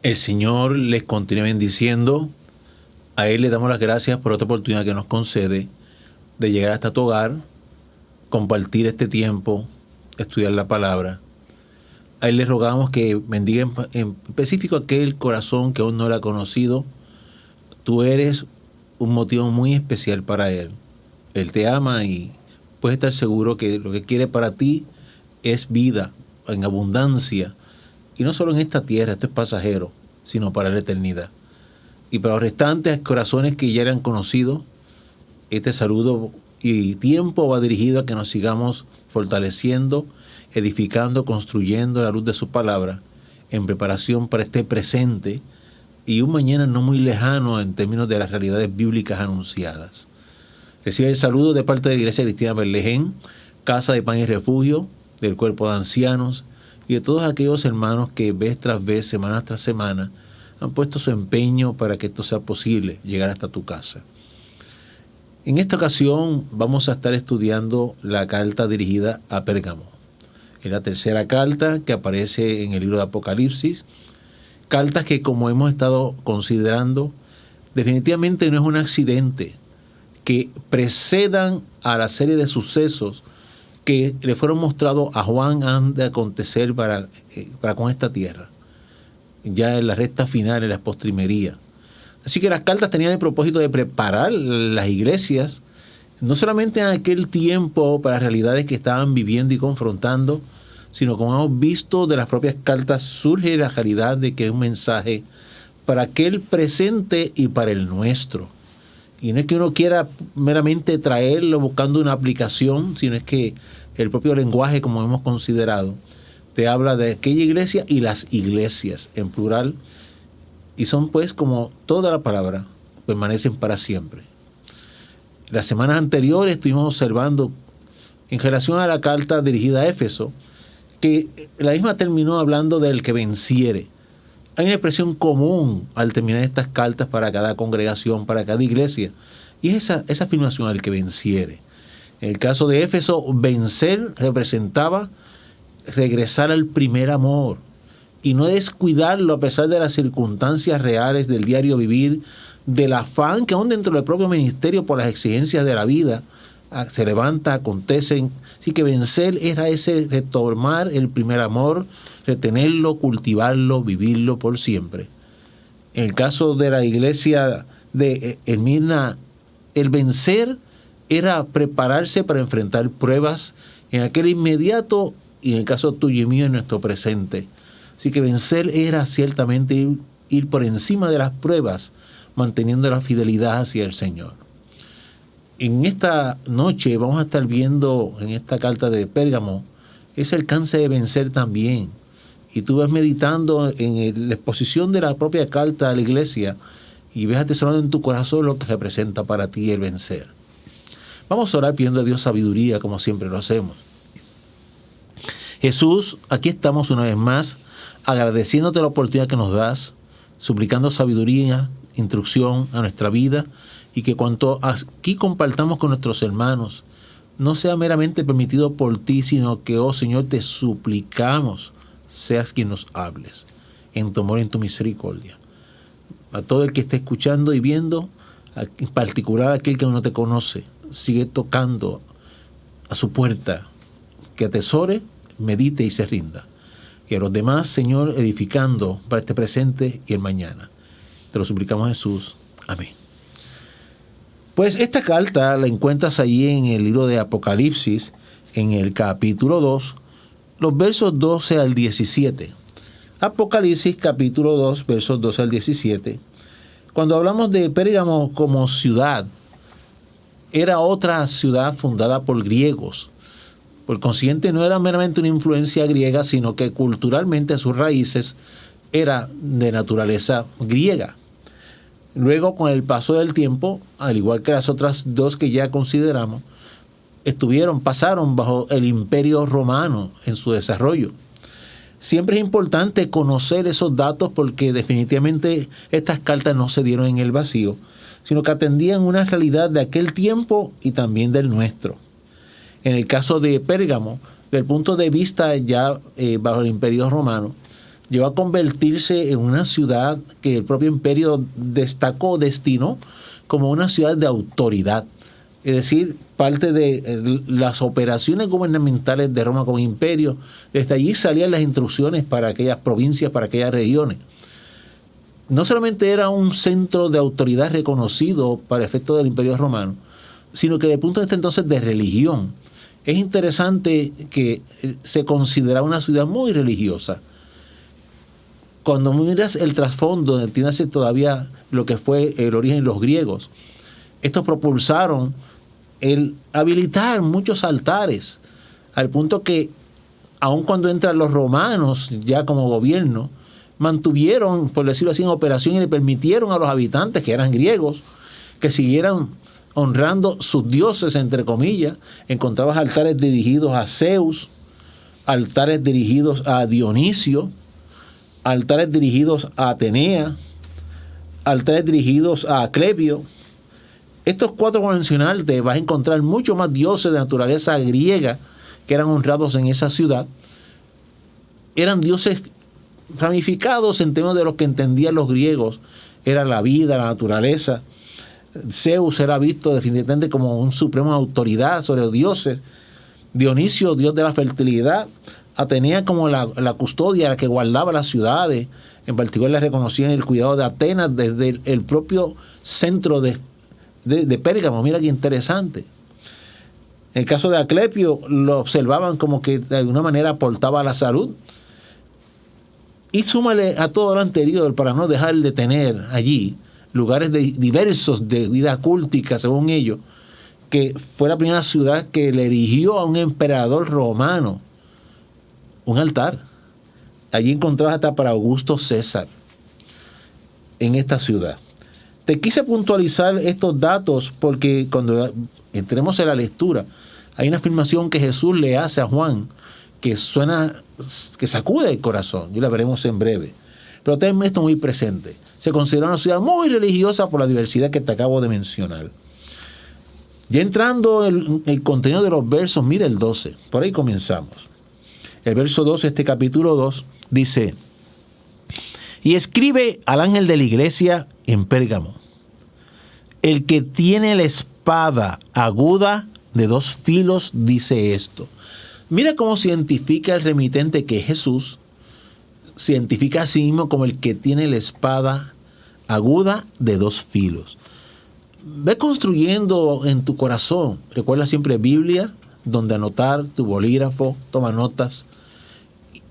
El Señor les continúe bendiciendo. A Él le damos las gracias por otra oportunidad que nos concede de llegar hasta tu hogar, compartir este tiempo, estudiar la palabra. A Él le rogamos que bendiga en específico aquel corazón que aún no lo ha conocido. Tú eres un motivo muy especial para Él. Él te ama y puedes estar seguro que lo que quiere para ti es vida en abundancia. Y no solo en esta tierra, esto es pasajero, sino para la eternidad. Y para los restantes corazones que ya eran conocidos, este saludo y tiempo va dirigido a que nos sigamos fortaleciendo, edificando, construyendo a la luz de su palabra, en preparación para este presente y un mañana no muy lejano en términos de las realidades bíblicas anunciadas. Recibe el saludo de parte de la Iglesia Cristiana Berlején, Casa de Pan y Refugio, del Cuerpo de Ancianos, y de todos aquellos hermanos que vez tras vez, semana tras semana, han puesto su empeño para que esto sea posible, llegar hasta tu casa. En esta ocasión vamos a estar estudiando la carta dirigida a Pérgamo. Es la tercera carta que aparece en el libro de Apocalipsis. Cartas que, como hemos estado considerando, definitivamente no es un accidente, que precedan a la serie de sucesos que le fueron mostrados a Juan antes de acontecer para con esta tierra, ya en la recta final, en la postrimería. Así que las cartas tenían el propósito de preparar las iglesias, no solamente en aquel tiempo para las realidades que estaban viviendo y confrontando, sino como hemos visto de las propias cartas surge la realidad de que es un mensaje para aquel presente y para el nuestro. Y no es que uno quiera meramente traerlo buscando una aplicación, sino es que el propio lenguaje, como hemos considerado, te habla de aquella iglesia y las iglesias en plural, y son pues como toda la palabra, permanecen para siempre. Las semanas anteriores estuvimos observando en relación a la carta dirigida a Éfeso, que la misma terminó hablando del que venciere. Hay una expresión común al terminar estas cartas para cada congregación, para cada iglesia, y es esa afirmación, el que venciere. En el caso de Éfeso, vencer representaba regresar al primer amor y no descuidarlo a pesar de las circunstancias reales del diario vivir, del afán que aún dentro del propio ministerio por las exigencias de la vida se levanta, acontecen. Así que vencer era ese retomar el primer amor, retenerlo, cultivarlo, vivirlo por siempre. En el caso de la iglesia de Esmirna, el vencer era prepararse para enfrentar pruebas en aquel inmediato y en el caso tuyo y mío en nuestro presente. Así que vencer era ciertamente ir por encima de las pruebas, manteniendo la fidelidad hacia el Señor. En esta noche vamos a estar viendo en esta carta de Pérgamo ese alcance de vencer también. Y tú vas meditando en la exposición de la propia carta a la iglesia y ves atesorando en tu corazón lo que representa para ti el vencer. Vamos a orar pidiendo a Dios sabiduría, como siempre lo hacemos. Jesús, aquí estamos una vez más, agradeciéndote la oportunidad que nos das, suplicando sabiduría, instrucción a nuestra vida, y que cuanto aquí compartamos con nuestros hermanos, no sea meramente permitido por ti, sino que, oh Señor, te suplicamos, seas quien nos hables, en tu amor y en tu misericordia. A todo el que esté escuchando y viendo, en particular aquel que aún no te conoce, sigue tocando a su puerta, que atesore, medite y se rinda. Y a los demás, Señor, edificando para este presente y el mañana. Te lo suplicamos, Jesús. Amén. Pues esta carta la encuentras allí en el libro de Apocalipsis, en el capítulo 2, los versos 12 al 17. Apocalipsis capítulo 2, versos 12 al 17. Cuando hablamos de Pérgamo como ciudad, era otra ciudad fundada por griegos. Por consiguiente, no era meramente una influencia griega, sino que culturalmente sus raíces eran de naturaleza griega. Luego, con el paso del tiempo, al igual que las otras dos que ya consideramos, pasaron bajo el imperio romano en su desarrollo. Siempre es importante conocer esos datos porque definitivamente estas cartas no se dieron en el vacío, sino que atendían una realidad de aquel tiempo y también del nuestro. En el caso de Pérgamo, desde el punto de vista ya bajo el imperio romano, llegó a convertirse en una ciudad que el propio imperio destinó como una ciudad de autoridad. Es decir, parte de las operaciones gubernamentales de Roma como imperio, desde allí salían las instrucciones para aquellas provincias, para aquellas regiones. No solamente era un centro de autoridad reconocido para efectos del imperio romano, sino que desde el punto de vista entonces de religión. Es interesante que se consideraba una ciudad muy religiosa. Cuando miras el trasfondo, entiéndase todavía lo que fue el origen de los griegos, estos propulsaron el habilitar muchos altares, al punto que, aun cuando entran los romanos ya como gobierno, mantuvieron, por decirlo así, en operación y le permitieron a los habitantes, que eran griegos, que siguieran honrando sus dioses, entre comillas. Encontrabas altares dirigidos a Zeus, altares dirigidos a Dionisio, altares dirigidos a Atenea, altares dirigidos a Asclepio. Estos cuatro convencionales te vas a encontrar mucho más dioses de naturaleza griega que eran honrados en esa ciudad. Eran dioses ramificados en términos de lo que entendían los griegos. Era la vida, la naturaleza. Zeus era visto definitivamente como un supremo autoridad sobre los dioses. Dionisio, dios de la fertilidad. Atenea como la custodia, la que guardaba las ciudades. En particular le reconocían el cuidado de Atenas desde el propio centro de Pérgamo. Mira qué interesante. En el caso de Asclepio lo observaban como que de alguna manera aportaba a la salud. Y súmale a todo lo anterior, para no dejar de tener allí lugares diversos de vida cultica, según ellos, que fue la primera ciudad que le erigió a un emperador romano un altar. Allí encontrabas hasta para Augusto César, en esta ciudad. Te quise puntualizar estos datos porque cuando entremos en la lectura, hay una afirmación que Jesús le hace a Juan que suena, que sacude el corazón, y la veremos en breve. Pero ten esto muy presente. Se considera una ciudad muy religiosa por la diversidad que te acabo de mencionar. Ya entrando en el contenido de los versos, mira el 12, por ahí comenzamos. El verso 12, este capítulo 2, dice: y escribe al ángel de la iglesia en Pérgamo, el que tiene la espada aguda de 2 filos dice esto. Mira cómo se identifica el remitente, que es Jesús, se identifica a sí mismo como el que tiene la espada aguda de 2 filos. Ve construyendo en tu corazón, recuerda siempre Biblia, donde anotar, tu bolígrafo, toma notas,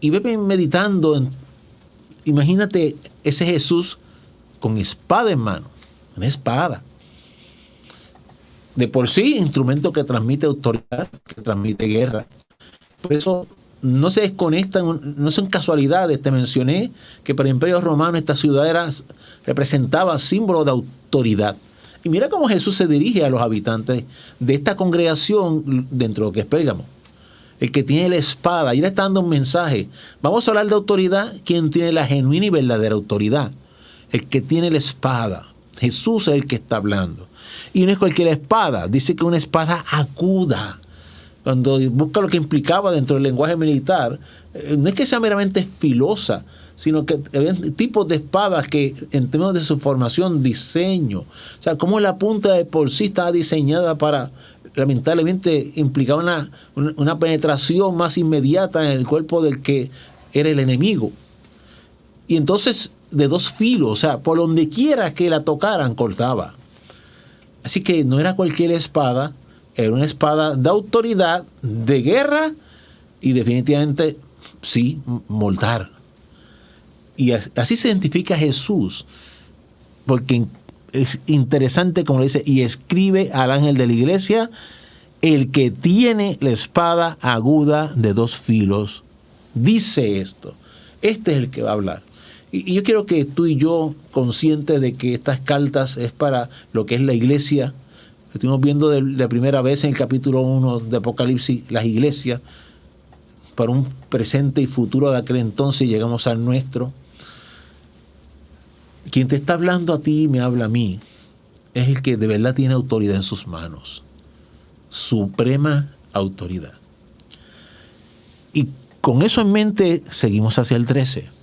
y ve meditando imagínate ese Jesús con espada en mano, una espada. De por sí, instrumento que transmite autoridad, que transmite guerra. Por eso no se desconectan, no son casualidades. Te mencioné que para el Imperio Romano esta ciudad representaba símbolo de autoridad. Y mira cómo Jesús se dirige a los habitantes de esta congregación dentro de lo que es Pérgamo. El que tiene la espada, y le está dando un mensaje. Vamos a hablar de autoridad. ¿Quién tiene la genuina y verdadera autoridad? El que tiene la espada. Jesús es el que está hablando. Y no es cualquier espada, dice que una espada aguda. Cuando busca lo que implicaba dentro del lenguaje militar, no es que sea meramente filosa, sino que había tipos de espadas que, en términos de su formación, diseño, o sea, cómo la punta de por sí estaba diseñada para, lamentablemente, implicaba una penetración más inmediata en el cuerpo del que era el enemigo. Y entonces, de 2 filos, o sea, por donde quiera que la tocaran, cortaba. Así que no era cualquier espada, era una espada de autoridad, de guerra y definitivamente, sí, mortal. Y así se identifica a Jesús, porque es interesante como le dice, y escribe al ángel de la iglesia, el que tiene la espada aguda de 2 filos, dice esto. Este es el que va a hablar. Y yo quiero que tú y yo, conscientes de que estas cartas es para lo que es la iglesia, estuvimos viendo de la primera vez en el capítulo 1 de Apocalipsis, las iglesias, para un presente y futuro de aquel entonces, llegamos al nuestro. Quien te está hablando a ti y me habla a mí, es el que de verdad tiene autoridad en sus manos. Suprema autoridad. Y con eso en mente, seguimos hacia el 13.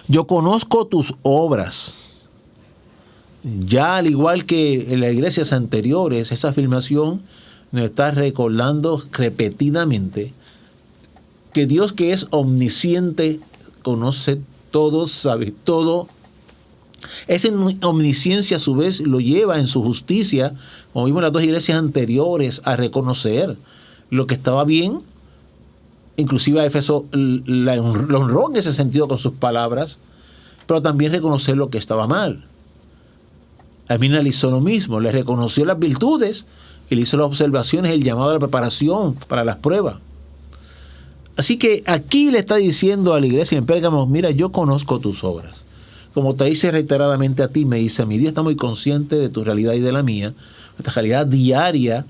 Yo conozco tus obras. Ya al igual que en las iglesias anteriores, esa afirmación nos está recordando repetidamente que Dios, que es omnisciente, conoce todo, sabe todo. Esa omnisciencia a su vez lo lleva en su justicia, como vimos en las dos iglesias anteriores, a reconocer lo que estaba bien. Inclusive a Éfeso lo honró en ese sentido con sus palabras, pero también reconocer lo que estaba mal. A Esmirna le hizo lo mismo, le reconoció las virtudes y le hizo las observaciones, el llamado a la preparación para las pruebas. Así que aquí le está diciendo a la iglesia en Pérgamo, mira, yo conozco tus obras. Como te dice reiteradamente a ti, me dice a mí, Dios está muy consciente de tu realidad y de la mía, nuestra realidad diaria.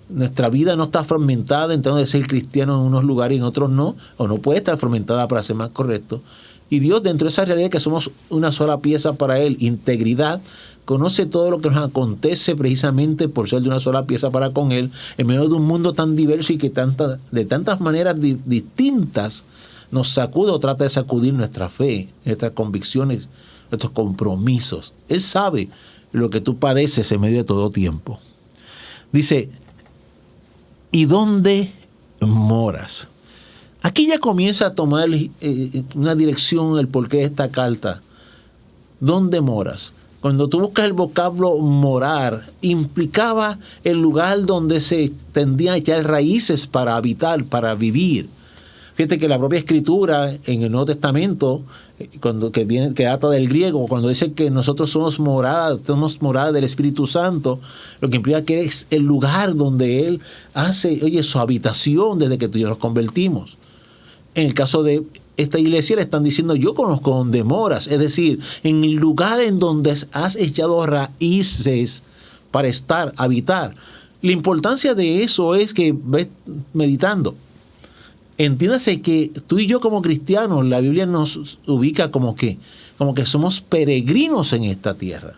Nuestra vida no está fragmentada en términos de ser cristiano en unos lugares y en otros no, o no puede estar fragmentada para ser más correcto. Y Dios, dentro de esa realidad que somos una sola pieza para Él, integridad, conoce todo lo que nos acontece precisamente por ser de una sola pieza para con Él, en medio de un mundo tan diverso y que de tantas maneras distintas nos sacude o trata de sacudir nuestra fe, nuestras convicciones, nuestros compromisos. Él sabe lo que tú padeces en medio de todo tiempo. Dice, ¿y dónde moras? Aquí ya comienza a tomar una dirección el porqué de esta carta. ¿Dónde moras? Cuando tú buscas el vocablo morar, implicaba el lugar donde se tendían a echar raíces para habitar, para vivir. Fíjate que la propia escritura en el Nuevo Testamento, que data del griego, cuando dice que nosotros somos morada del Espíritu Santo, lo que implica que es el lugar donde Él hace, su habitación desde que tú y yo nos convertimos. En el caso de esta iglesia le están diciendo, yo conozco donde moras, es decir, en el lugar en donde has echado raíces para estar, habitar. La importancia de eso es que ves meditando. Entiéndase que tú y yo como cristianos, la Biblia nos ubica como que somos peregrinos en esta tierra.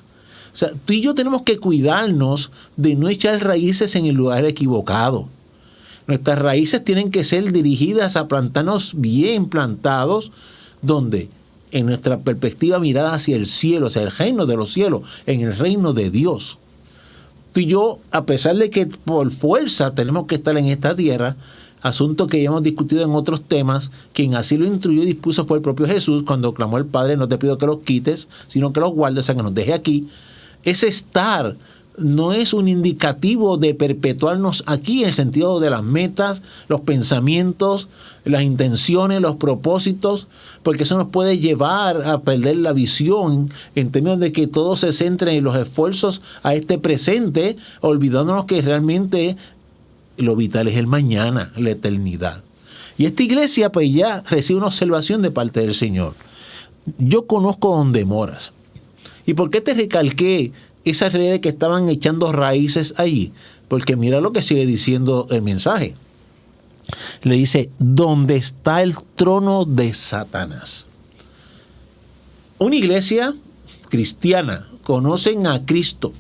O sea, tú y yo tenemos que cuidarnos de no echar raíces en el lugar equivocado. Nuestras raíces tienen que ser dirigidas a plantarnos bien plantados, donde en nuestra perspectiva mirada hacia el cielo, hacia el reino de los cielos, en el reino de Dios. Tú y yo, a pesar de que por fuerza tenemos que estar en esta tierra, asunto que ya hemos discutido en otros temas, quien así lo instruyó y dispuso fue el propio Jesús, cuando clamó al Padre, no te pido que los quites, sino que los guardes, o sea, que nos deje aquí. Ese estar no es un indicativo de perpetuarnos aquí en el sentido de las metas, los pensamientos, las intenciones, los propósitos, porque eso nos puede llevar a perder la visión en términos de que todo se centre en los esfuerzos a este presente, olvidándonos que realmente lo vital es el mañana, la eternidad. Y esta iglesia pues ya recibe una observación de parte del Señor. Yo conozco dónde moras. ¿Y por qué te recalqué esa realidad de que estaban echando raíces allí? Porque mira lo que sigue diciendo el mensaje. Le dice, ¿dónde está el trono de Satanás? Una iglesia cristiana, conocen a Cristo.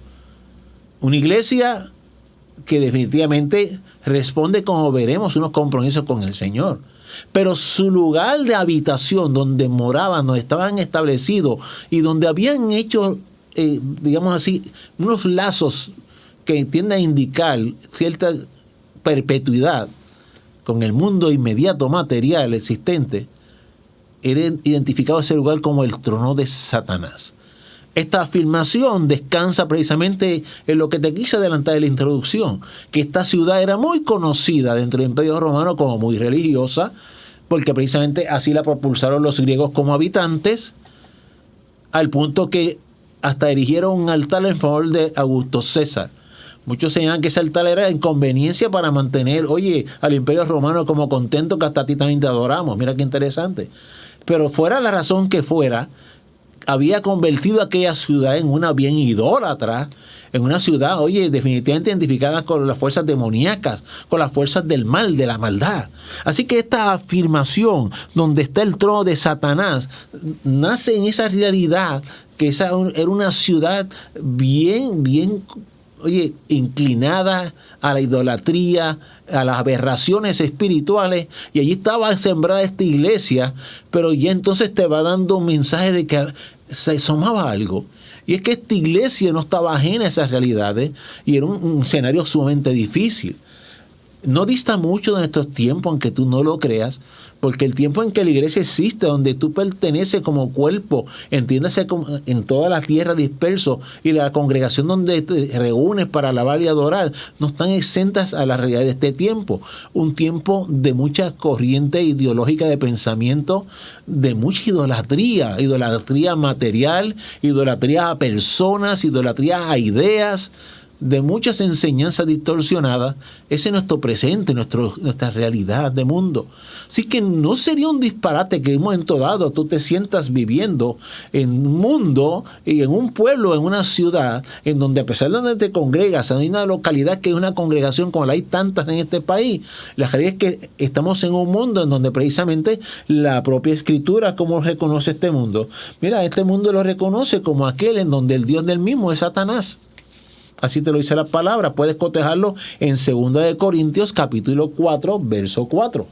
Una iglesia que definitivamente responde, como veremos, unos compromisos con el Señor. Pero su lugar de habitación, donde moraban, donde estaban establecidos y donde habían hecho, digamos así, unos lazos que tienden a indicar cierta perpetuidad con el mundo inmediato material existente, era identificado ese lugar como el trono de Satanás. Esta afirmación descansa precisamente en lo que te quise adelantar en la introducción, que esta ciudad era muy conocida dentro del Imperio Romano como muy religiosa, porque precisamente así la propulsaron los griegos como habitantes, al punto que hasta erigieron un altar en favor de Augusto César. Muchos señalan que ese altar era inconveniencia para mantener, al Imperio Romano como contento, que hasta a ti también te adoramos. Mira qué interesante. Pero fuera la razón que fuera, había convertido aquella ciudad en una bien idólatra, en una ciudad, definitivamente identificada con las fuerzas demoníacas, con las fuerzas del mal, de la maldad. Así que esta afirmación, donde está el trono de Satanás, nace en esa realidad que esa era una ciudad bien oye, inclinada a la idolatría, a las aberraciones espirituales, y allí estaba sembrada esta iglesia, pero ya entonces te va dando un mensaje de que se asomaba algo. Y es que esta iglesia no estaba ajena a esas realidades y era un escenario sumamente difícil. No dista mucho de nuestros tiempos, aunque tú no lo creas, porque el tiempo en que la iglesia existe, donde tú perteneces como cuerpo, entiéndase en toda la tierra disperso, y la congregación donde te reúnes para alabar y adorar, no están exentas a la realidad de este tiempo. Un tiempo de mucha corriente ideológica de pensamiento, de mucha idolatría material, idolatría a personas, idolatría a ideas, de muchas enseñanzas distorsionadas. Ese es nuestro presente, nuestra realidad de mundo. Así que no sería un disparate que en un momento dado tú te sientas viviendo en un mundo y en un pueblo, en una ciudad, en donde a pesar de donde te congregas, hay una localidad que es una congregación como la hay tantas en este país. La realidad es que estamos en un mundo en donde precisamente la propia Escritura, ¿cómo reconoce este mundo? Mira, este mundo lo reconoce como aquel en donde el Dios del mismo es Satanás. Así te lo dice la palabra. Puedes cotejarlo en 2 de Corintios capítulo 4, verso 4.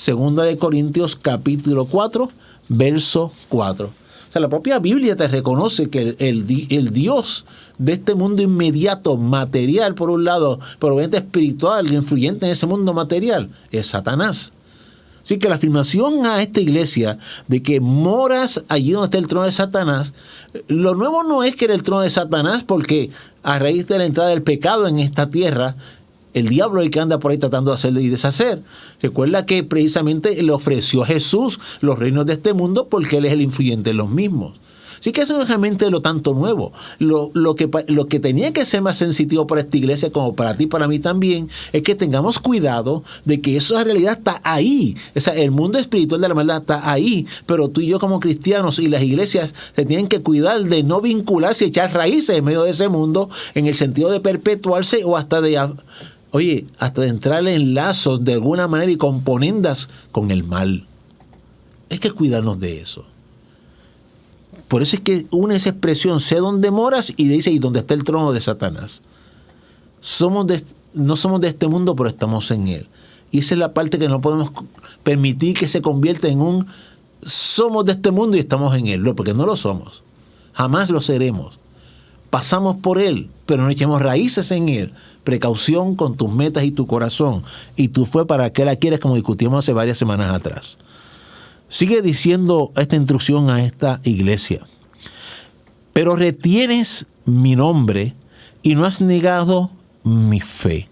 2 de Corintios capítulo 4, verso 4. O sea, la propia Biblia te reconoce que el Dios de este mundo inmediato, material por un lado, pero obviamente espiritual, influyente en ese mundo material, es Satanás. Así que la afirmación a esta iglesia de que moras allí donde está el trono de Satanás, lo nuevo no es que era el trono de Satanás, porque a raíz de la entrada del pecado en esta tierra, el diablo es el que anda por ahí tratando de hacer y deshacer. Recuerda que precisamente le ofreció a Jesús los reinos de este mundo porque él es el influyente en los mismos. Así que eso no es realmente lo tanto nuevo. Lo que tenía que ser más sensitivo para esta iglesia, como para ti y para mí también, es que tengamos cuidado de que esa realidad está ahí. O sea, el mundo espiritual de la maldad está ahí, pero tú y yo como cristianos y las iglesias se tienen que cuidar de no vincularse y echar raíces en medio de ese mundo, en el sentido de perpetuarse o hasta de entrar en lazos de alguna manera y componendas con el mal. Hay que cuidarnos de eso. Por eso es que une esa expresión, sé dónde moras, y dice, y dónde está el trono de Satanás. No somos de este mundo, pero estamos en él. Y esa es la parte que no podemos permitir que se convierta en somos de este mundo y estamos en él. No, porque no lo somos. Jamás lo seremos. Pasamos por él, pero no echemos raíces en él. Precaución con tus metas y tu corazón. Y tú fue para qué la quieres, como discutimos hace varias semanas atrás. Sigue diciendo esta instrucción a esta iglesia. Pero retienes mi nombre y no has negado mi fe.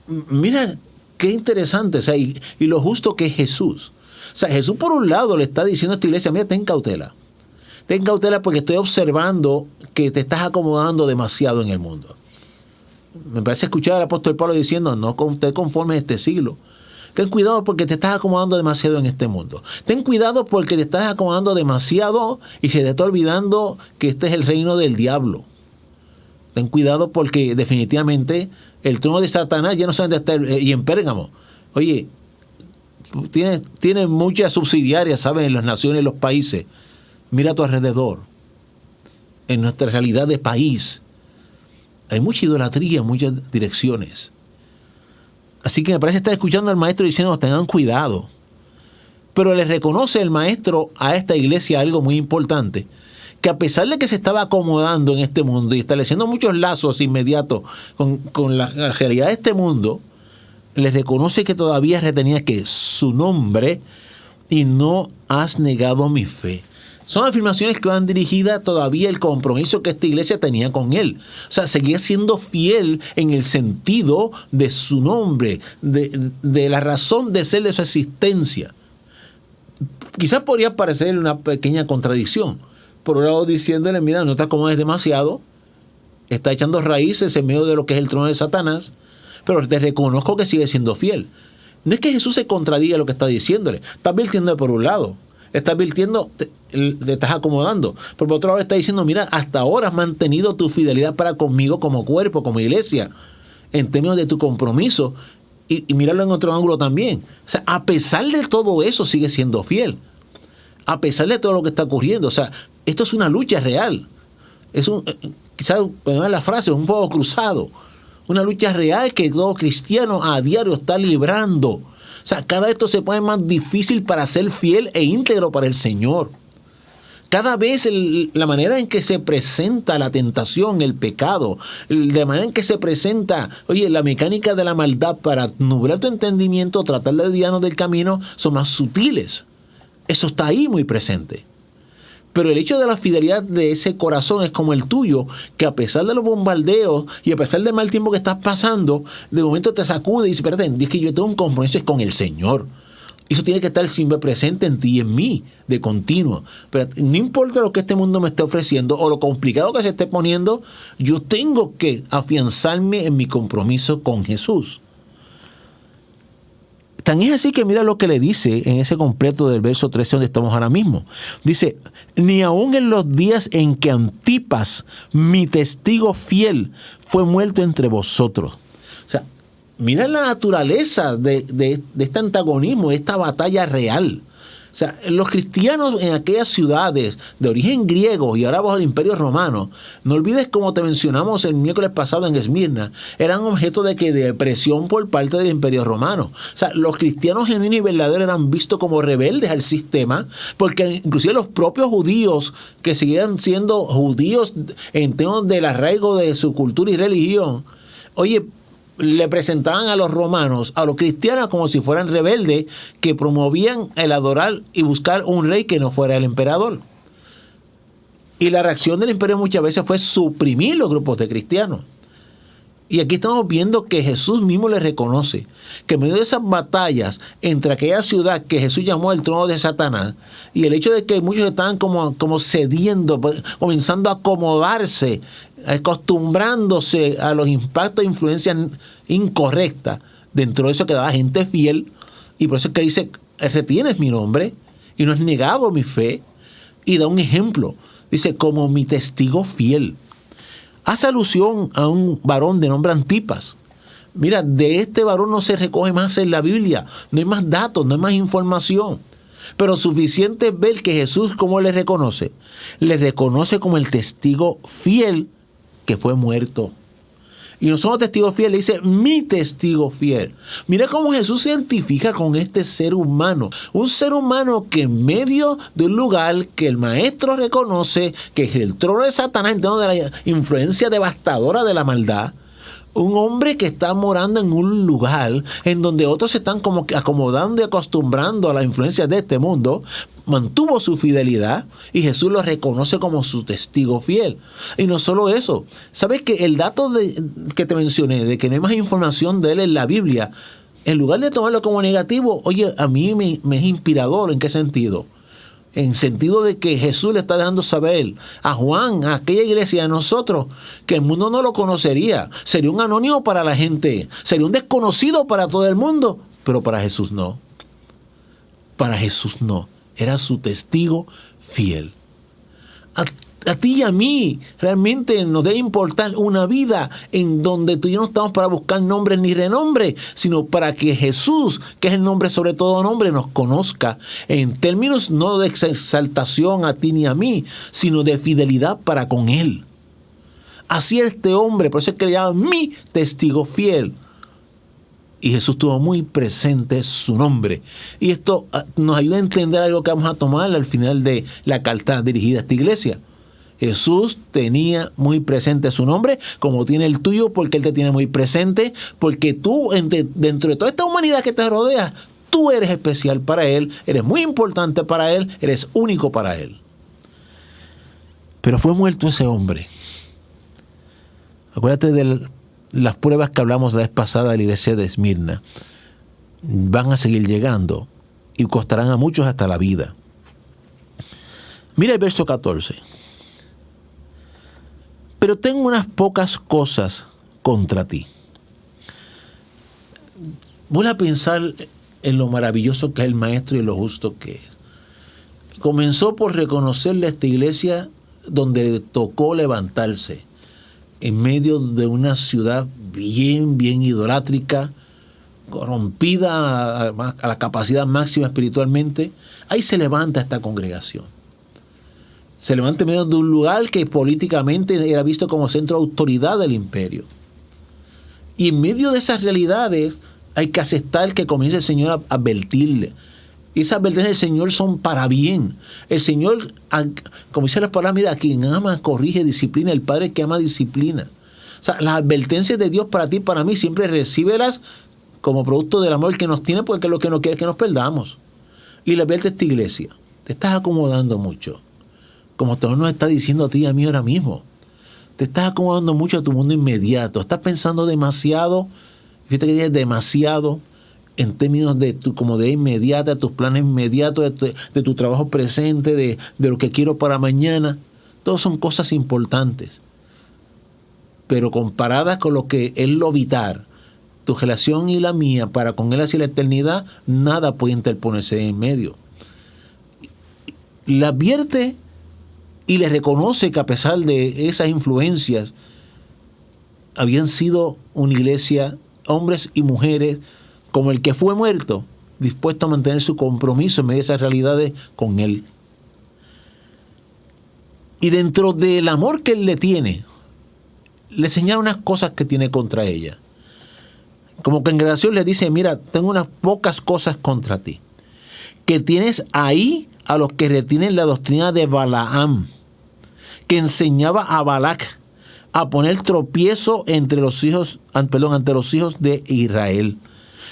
Mira qué interesante, o sea, y lo justo que es Jesús. O sea, Jesús por un lado le está diciendo a esta iglesia, mira, ten cautela. Ten cautela porque estoy observando que te estás acomodando demasiado en el mundo. Me parece escuchar al apóstol Pablo diciendo, no te conformes a este siglo. Ten cuidado porque te estás acomodando demasiado en este mundo. Ten cuidado porque te estás acomodando demasiado y se te está olvidando que este es el reino del diablo. Ten cuidado porque definitivamente el trono de Satanás ya no sabe dónde está, y en Pérgamo. Oye, tiene muchas subsidiarias, ¿sabes? En las naciones y los países. Mira a tu alrededor. En nuestra realidad de país hay mucha idolatría en muchas direcciones. Así que me parece estar escuchando al maestro diciendo, tengan cuidado. Pero le reconoce el maestro a esta iglesia algo muy importante, que a pesar de que se estaba acomodando en este mundo y estableciendo muchos lazos inmediatos con la realidad de este mundo, le reconoce que todavía retenía que su nombre y no has negado mi fe. Son afirmaciones que van dirigidas todavía al compromiso que esta iglesia tenía con él. O sea, seguía siendo fiel en el sentido de su nombre, de la razón de ser de su existencia. Quizás podría parecer una pequeña contradicción. Por un lado diciéndole, mira, no te acomodes demasiado, está echando raíces en medio de lo que es el trono de Satanás, pero te reconozco que sigue siendo fiel. No es que Jesús se contradiga lo que está diciéndole, está advirtiéndole por un lado. Estás advirtiendo, te estás acomodando. Pero por otro lado está diciendo, mira, hasta ahora has mantenido tu fidelidad para conmigo como cuerpo, como iglesia, en términos de tu compromiso. Y míralo en otro ángulo también. O sea, a pesar de todo eso, sigue siendo fiel. A pesar de todo lo que está ocurriendo. O sea, esto es una lucha real. quizás la frase, un fuego cruzado. Una lucha real que todo cristiano a diario está librando. O sea, cada vez esto se pone más difícil para ser fiel e íntegro para el Señor. Cada vez la manera en que se presenta la tentación, el pecado, la manera en que se presenta, la mecánica de la maldad para nublar tu entendimiento, tratar de desviarnos del camino, son más sutiles. Eso está ahí muy presente. Pero el hecho de la fidelidad de ese corazón es como el tuyo, que a pesar de los bombardeos y a pesar del mal tiempo que estás pasando, de momento te sacude y dice, espérate, es que yo tengo un compromiso con el Señor. Eso tiene que estar siempre presente en ti y en mí, de continuo. Pero no importa lo que este mundo me esté ofreciendo o lo complicado que se esté poniendo, yo tengo que afianzarme en mi compromiso con Jesús. Tan es así que mira lo que le dice en ese completo del verso 13 donde estamos ahora mismo. Dice, ni aun en los días en que Antipas, mi testigo fiel, fue muerto entre vosotros. O sea, mira la naturaleza de este antagonismo, de esta batalla real. O sea, los cristianos en aquellas ciudades de origen griego y ahora bajo el Imperio Romano, no olvides como te mencionamos el miércoles pasado en Esmirna, eran objeto de presión por parte del Imperio Romano. O sea, los cristianos genuinos y verdaderos eran vistos como rebeldes al sistema, porque inclusive los propios judíos que seguían siendo judíos en términos del arraigo de su cultura y religión, le presentaban a los romanos, a los cristianos, como si fueran rebeldes que promovían el adorar y buscar un rey que no fuera el emperador. Y la reacción del imperio muchas veces fue suprimir los grupos de cristianos. Y aquí estamos viendo que Jesús mismo le reconoce que en medio de esas batallas entre aquella ciudad que Jesús llamó el trono de Satanás y el hecho de que muchos estaban como cediendo, comenzando a acomodarse, acostumbrándose a los impactos e influencias incorrectas, dentro de eso quedaba gente fiel, y por eso es que dice, retienes mi nombre y no has negado mi fe, y da un ejemplo, dice, como mi testigo fiel. Hace alusión a un varón de nombre Antipas. Mira, de este varón no se recoge más en la Biblia, no hay más datos, no hay más información. Pero suficiente es ver que Jesús, ¿cómo le reconoce? Le reconoce como el testigo fiel que fue muerto. Y no solo testigo fiel, le dice mi testigo fiel. Mira cómo Jesús se identifica con este ser humano. Un ser humano que en medio de un lugar que el maestro reconoce que es el trono de Satanás, en torno de la influencia devastadora de la maldad, un hombre que está morando en un lugar en donde otros se están como que acomodando y acostumbrando a la influencia de este mundo, mantuvo su fidelidad y Jesús lo reconoce como su testigo fiel. Y no solo eso, ¿sabes que el dato que te mencioné de que no hay más información de él en la Biblia, en lugar de tomarlo como negativo, a mí me es inspirador? ¿En qué sentido? En sentido de que Jesús le está dejando saber a Juan, a aquella iglesia, a nosotros, que el mundo no lo conocería. Sería un anónimo para la gente, sería un desconocido para todo el mundo, pero para Jesús no. Para Jesús no. Era su testigo fiel. A ti y a mí realmente nos debe importar una vida en donde tú y yo no estamos para buscar nombres ni renombre, sino para que Jesús, que es el nombre sobre todo nombre, nos conozca en términos no de exaltación a ti ni a mí, sino de fidelidad para con Él. Así es este hombre, por eso es que le llaman mi testigo fiel. Y Jesús tuvo muy presente su nombre. Y esto nos ayuda a entender algo que vamos a tomar al final de la carta dirigida a esta iglesia. Jesús tenía muy presente su nombre, como tiene el tuyo, porque Él te tiene muy presente, porque tú, dentro de toda esta humanidad que te rodea, tú eres especial para Él, eres muy importante para Él, eres único para Él. Pero fue muerto ese hombre. Acuérdate de las pruebas que hablamos la vez pasada de la iglesia de Esmirna. Van a seguir llegando y costarán a muchos hasta la vida. Mira el verso 14. Pero tengo unas pocas cosas contra ti. Voy a pensar en lo maravilloso que es el maestro y lo justo que es. Comenzó por reconocerle a esta iglesia donde le tocó levantarse en medio de una ciudad bien idolátrica, corrompida a la capacidad máxima espiritualmente. Ahí se levanta esta congregación. Se levanta en medio de un lugar que políticamente era visto como centro de autoridad del imperio. Y en medio de esas realidades hay que aceptar que comienza el Señor a advertirle. Y esas advertencias del Señor son para bien. El Señor, como dice la palabra, mira, quien ama, corrige, disciplina. El Padre que ama, disciplina. O sea, las advertencias de Dios para ti y para mí, siempre recíbelas como producto del amor que nos tiene, porque lo que no quiere es que nos perdamos. Y le advierte a esta iglesia: te estás acomodando mucho. Como todo nos está diciendo a ti y a mí ahora mismo. Te estás acomodando mucho a tu mundo inmediato. Estás pensando demasiado, fíjate que dices demasiado, en términos de tu comodidad inmediata, tus planes inmediatos, de tu trabajo presente, de lo que quiero para mañana. Todas son cosas importantes. Pero comparadas con lo que es lo vital, tu relación y la mía para con Él hacia la eternidad, nada puede interponerse en medio. Le advierte y le reconoce que a pesar de esas influencias, habían sido una iglesia, hombres y mujeres, como el que fue muerto, dispuesto a mantener su compromiso en medio de esas realidades con Él. Y dentro del amor que Él le tiene, le señala unas cosas que tiene contra ella. Como que en relación le dice: mira, tengo unas pocas cosas contra ti. Que tienes ahí a los que retienen la doctrina de Balaam, que enseñaba a Balac a poner tropiezo ante los hijos de Israel,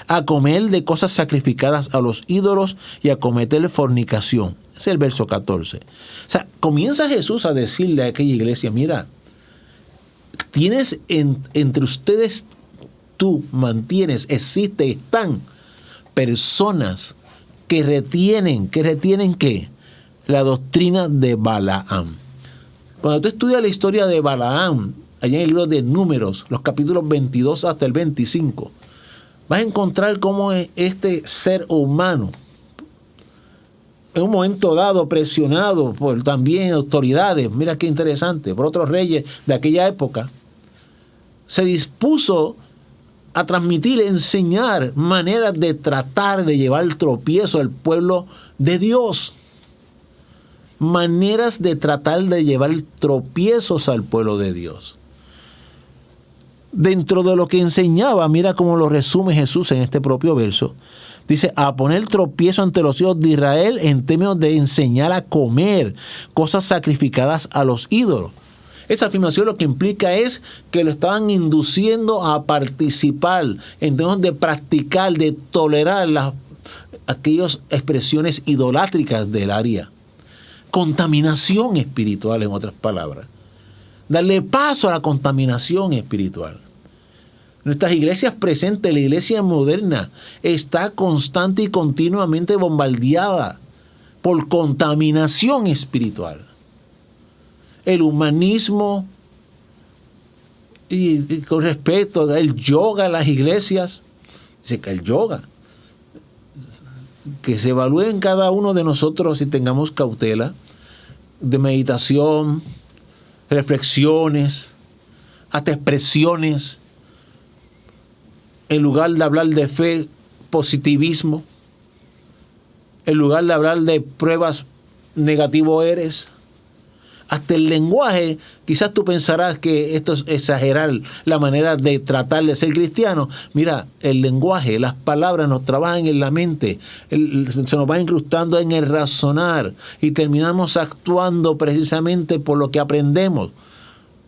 a comer de cosas sacrificadas a los ídolos y a cometer fornicación. Ese es el verso 14. O sea, comienza Jesús a decirle a aquella iglesia: mira, tienes entre ustedes, tú mantienes, existe, están personas que retienen ¿qué? La doctrina de Balaam. Cuando tú estudias la historia de Balaam, allá en el libro de Números, los capítulos 22 hasta el 25, vas a encontrar cómo este ser humano, en un momento dado presionado por también autoridades, mira qué interesante, por otros reyes de aquella época, se dispuso a transmitir, enseñar maneras de tratar de llevar tropiezo al pueblo de Dios. Maneras de tratar de llevar tropiezos al pueblo de Dios. Dentro de lo que enseñaba, mira cómo lo resume Jesús en este propio verso. Dice: a poner tropiezo ante los hijos de Israel en términos de enseñar a comer cosas sacrificadas a los ídolos. Esa afirmación lo que implica es que lo estaban induciendo a participar en términos de practicar, de tolerar aquellas expresiones idolátricas del área. Contaminación espiritual, en otras palabras. Darle paso a la contaminación espiritual. Nuestras iglesias presentes, la iglesia moderna, está constante y continuamente bombardeada por contaminación espiritual. El humanismo y con respecto al yoga en las iglesias, dice que el yoga, que se evalúe en cada uno de nosotros y tengamos cautela de meditación, reflexiones, hasta expresiones, en lugar de hablar de fe, positivismo, en lugar de hablar de pruebas, negativo eres. Hasta el lenguaje, quizás tú pensarás que esto es exagerar la manera de tratar de ser cristiano. Mira, el lenguaje, las palabras nos trabajan en la mente, se nos va incrustando en el razonar y terminamos actuando precisamente por lo que aprendemos.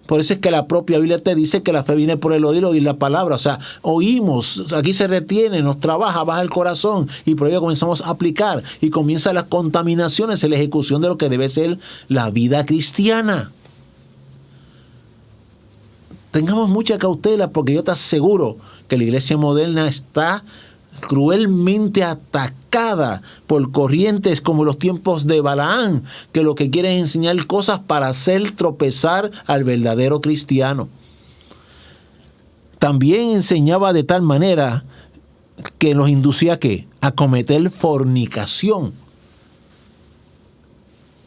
Por eso es que la propia Biblia te dice que la fe viene por el oír la palabra. O sea, oímos, aquí se retiene, nos trabaja, baja el corazón y por ello comenzamos a aplicar y comienzan las contaminaciones en la ejecución de lo que debe ser la vida cristiana. Tengamos mucha cautela porque yo te aseguro que la iglesia moderna está cruelmente atacada por corrientes como los tiempos de Balaam, que lo que quieren es enseñar cosas para hacer tropezar al verdadero cristiano. También enseñaba de tal manera que los inducía a cometer fornicación.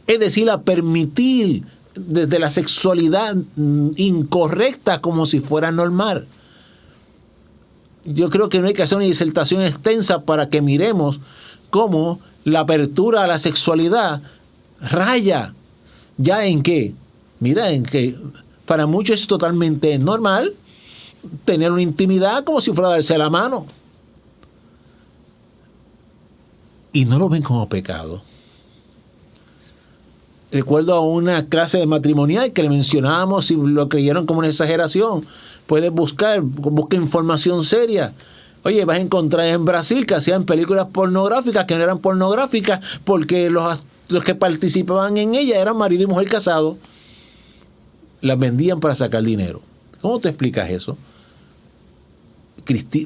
Es decir, a permitir desde la sexualidad incorrecta como si fuera normal. Yo creo que no hay que hacer una disertación extensa para que miremos cómo la apertura a la sexualidad raya ¿Ya en qué? Mira, en que para muchos es totalmente normal tener una intimidad como si fuera a darse la mano. Y no lo ven como pecado. Recuerdo a una clase de matrimonial que le mencionábamos y lo creyeron como una exageración. Puedes busca información seria. Oye, vas a encontrar en Brasil que hacían películas pornográficas que no eran pornográficas porque los que participaban en ellas eran marido y mujer casados. Las vendían para sacar dinero. ¿Cómo te explicas eso?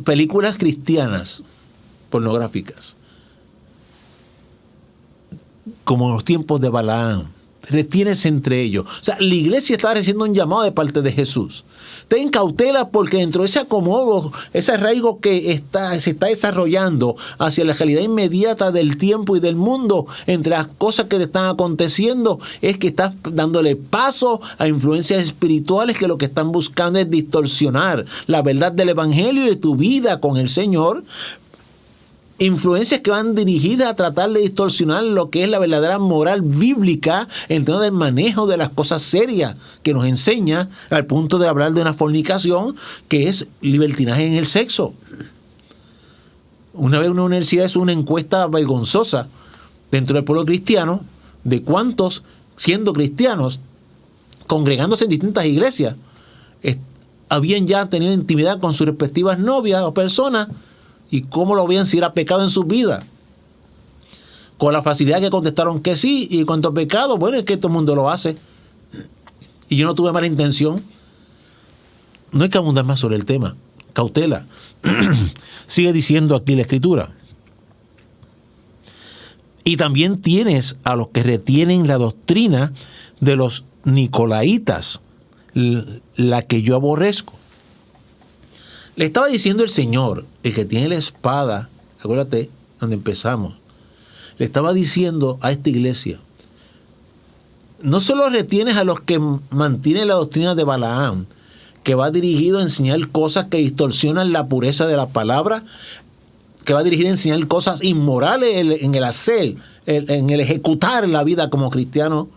Películas cristianas pornográficas, como los tiempos de Balaam, retienes entre ellos. O sea, la iglesia está recibiendo un llamado de parte de Jesús. Ten cautela porque dentro de ese acomodo, ese arraigo que se está desarrollando hacia la realidad inmediata del tiempo y del mundo, entre las cosas que te están aconteciendo, es que estás dándole paso a influencias espirituales que lo que están buscando es distorsionar la verdad del evangelio y de tu vida con el Señor. Influencias que van dirigidas a tratar de distorsionar lo que es la verdadera moral bíblica en términos del manejo de las cosas serias que nos enseña al punto de hablar de una fornicación que es libertinaje en el sexo. Una vez una universidad hizo una encuesta vergonzosa dentro del pueblo cristiano de cuántos, siendo cristianos, congregándose en distintas iglesias, habían ya tenido intimidad con sus respectivas novias o personas. ¿Y cómo lo veían si era pecado en sus vidas? Con la facilidad que contestaron que sí. Y en cuanto a pecado, bueno, es que todo el mundo lo hace. Y yo no tuve mala intención. No hay que abundar más sobre el tema. Cautela. Sigue diciendo aquí la Escritura. Y también tienes a los que retienen la doctrina de los nicolaitas, la que yo aborrezco. Le estaba diciendo el Señor, el que tiene la espada, acuérdate, donde empezamos, le estaba diciendo a esta iglesia, no solo retienes a los que mantienen la doctrina de Balaam, que va dirigido a enseñar cosas que distorsionan la pureza de la palabra, que va dirigido a enseñar cosas inmorales en el hacer, en el ejecutar la vida como cristiano,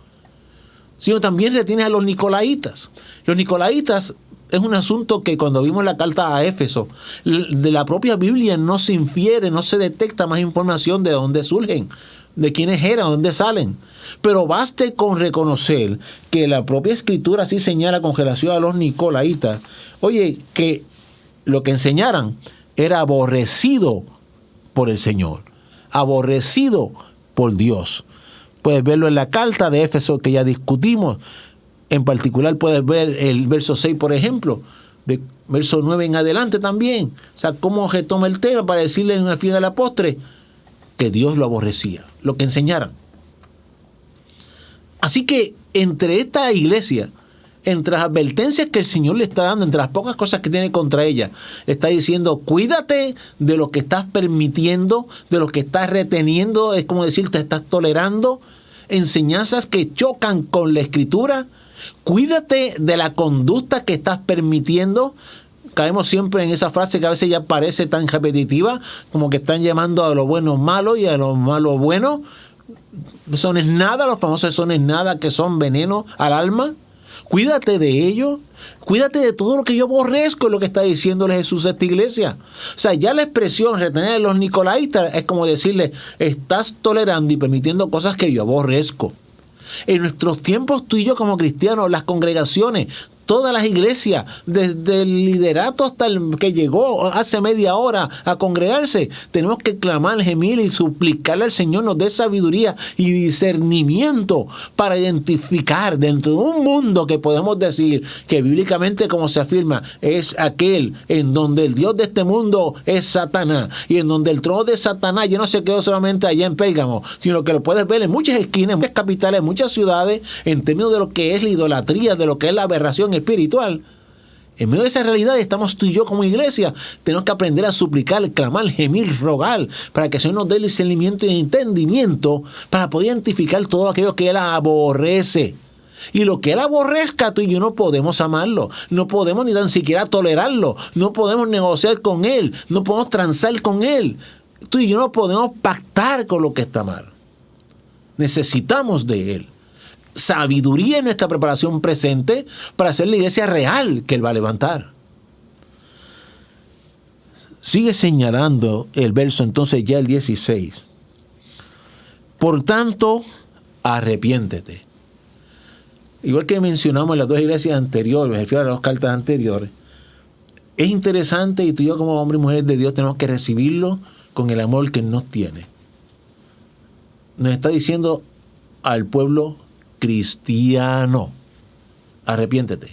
sino también retienes a los nicolaitas. Los nicolaitas es un asunto que cuando vimos la carta a Éfeso, de la propia Biblia no se infiere, no se detecta más información de dónde surgen, de quiénes eran, dónde salen. Pero baste con reconocer que la propia Escritura así señala con relación a los nicolaitas, oye, que lo que enseñaran era aborrecido por el Señor, aborrecido por Dios. Puedes verlo en la carta de Éfeso que ya discutimos. En particular puedes ver el verso 6, por ejemplo, de verso 9 en adelante también. O sea, cómo se toma el tema para decirle en el fin de la postre que Dios lo aborrecía, lo que enseñaran. Así que entre esta iglesia, entre las advertencias que el Señor le está dando, entre las pocas cosas que tiene contra ella, le está diciendo, cuídate de lo que estás permitiendo, de lo que estás reteniendo, es como decir, te estás tolerando, enseñanzas que chocan con la Escritura. Cuídate de la conducta que estás permitiendo. Caemos siempre en esa frase que a veces ya parece tan repetitiva, como que están llamando a lo bueno malo y a lo malo bueno. Son es nada, los famosos son es nada, que son veneno al alma. Cuídate de ello. Cuídate de todo lo que yo aborrezco, es lo que está diciéndole Jesús a esta iglesia. O sea, ya la expresión retener a los nicolaitas es como decirle, estás tolerando y permitiendo cosas que yo aborrezco. En nuestros tiempos, tú y yo como cristianos, las congregaciones, todas las iglesias, desde el liderato hasta el que llegó hace media hora a congregarse, tenemos que clamar, gemir y suplicarle al Señor nos dé sabiduría y discernimiento para identificar dentro de un mundo que podemos decir que bíblicamente, como se afirma, es aquel en donde el Dios de este mundo es Satanás y en donde el trono de Satanás ya no se quedó solamente allá en Pérgamo, sino que lo puedes ver en muchas esquinas, en muchas capitales, en muchas ciudades, en términos de lo que es la idolatría, de lo que es la aberración espiritual. En medio de esa realidad estamos tú y yo como iglesia. Tenemos que aprender a suplicar, clamar, gemir, rogar para que el Señor nos dé el discernimiento y entendimiento para poder identificar todo aquello que Él aborrece. Y lo que Él aborrezca, tú y yo no podemos amarlo, no podemos ni tan siquiera tolerarlo, no podemos negociar con Él, no podemos transar con Él. Tú y yo no podemos pactar con lo que está mal. Necesitamos de Él. sabiduría en nuestra preparación presente para hacer la iglesia real que Él va a levantar. Sigue señalando el verso entonces ya el 16. Por tanto, arrepiéntete. Igual que mencionamos en las dos iglesias anteriores, me refiero a las dos cartas anteriores, es interesante y tú y yo como hombres y mujeres de Dios tenemos que recibirlo con el amor que Él nos tiene. Nos está diciendo al pueblo cristiano, arrepiéntete.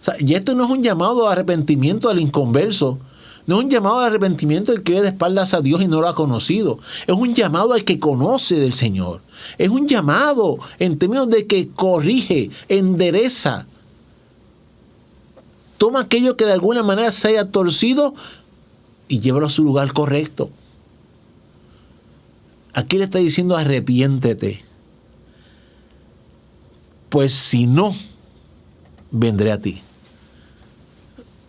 O sea, y esto no es un llamado a arrepentimiento al inconverso, no es un llamado al arrepentimiento del que ve de espaldas a Dios y no lo ha conocido. Es un llamado al que conoce del Señor. Es un llamado en términos de que corrige, endereza, toma aquello que de alguna manera se haya torcido y llévalo a su lugar correcto. Aquí le está diciendo arrepiéntete. Pues si no, vendré a ti.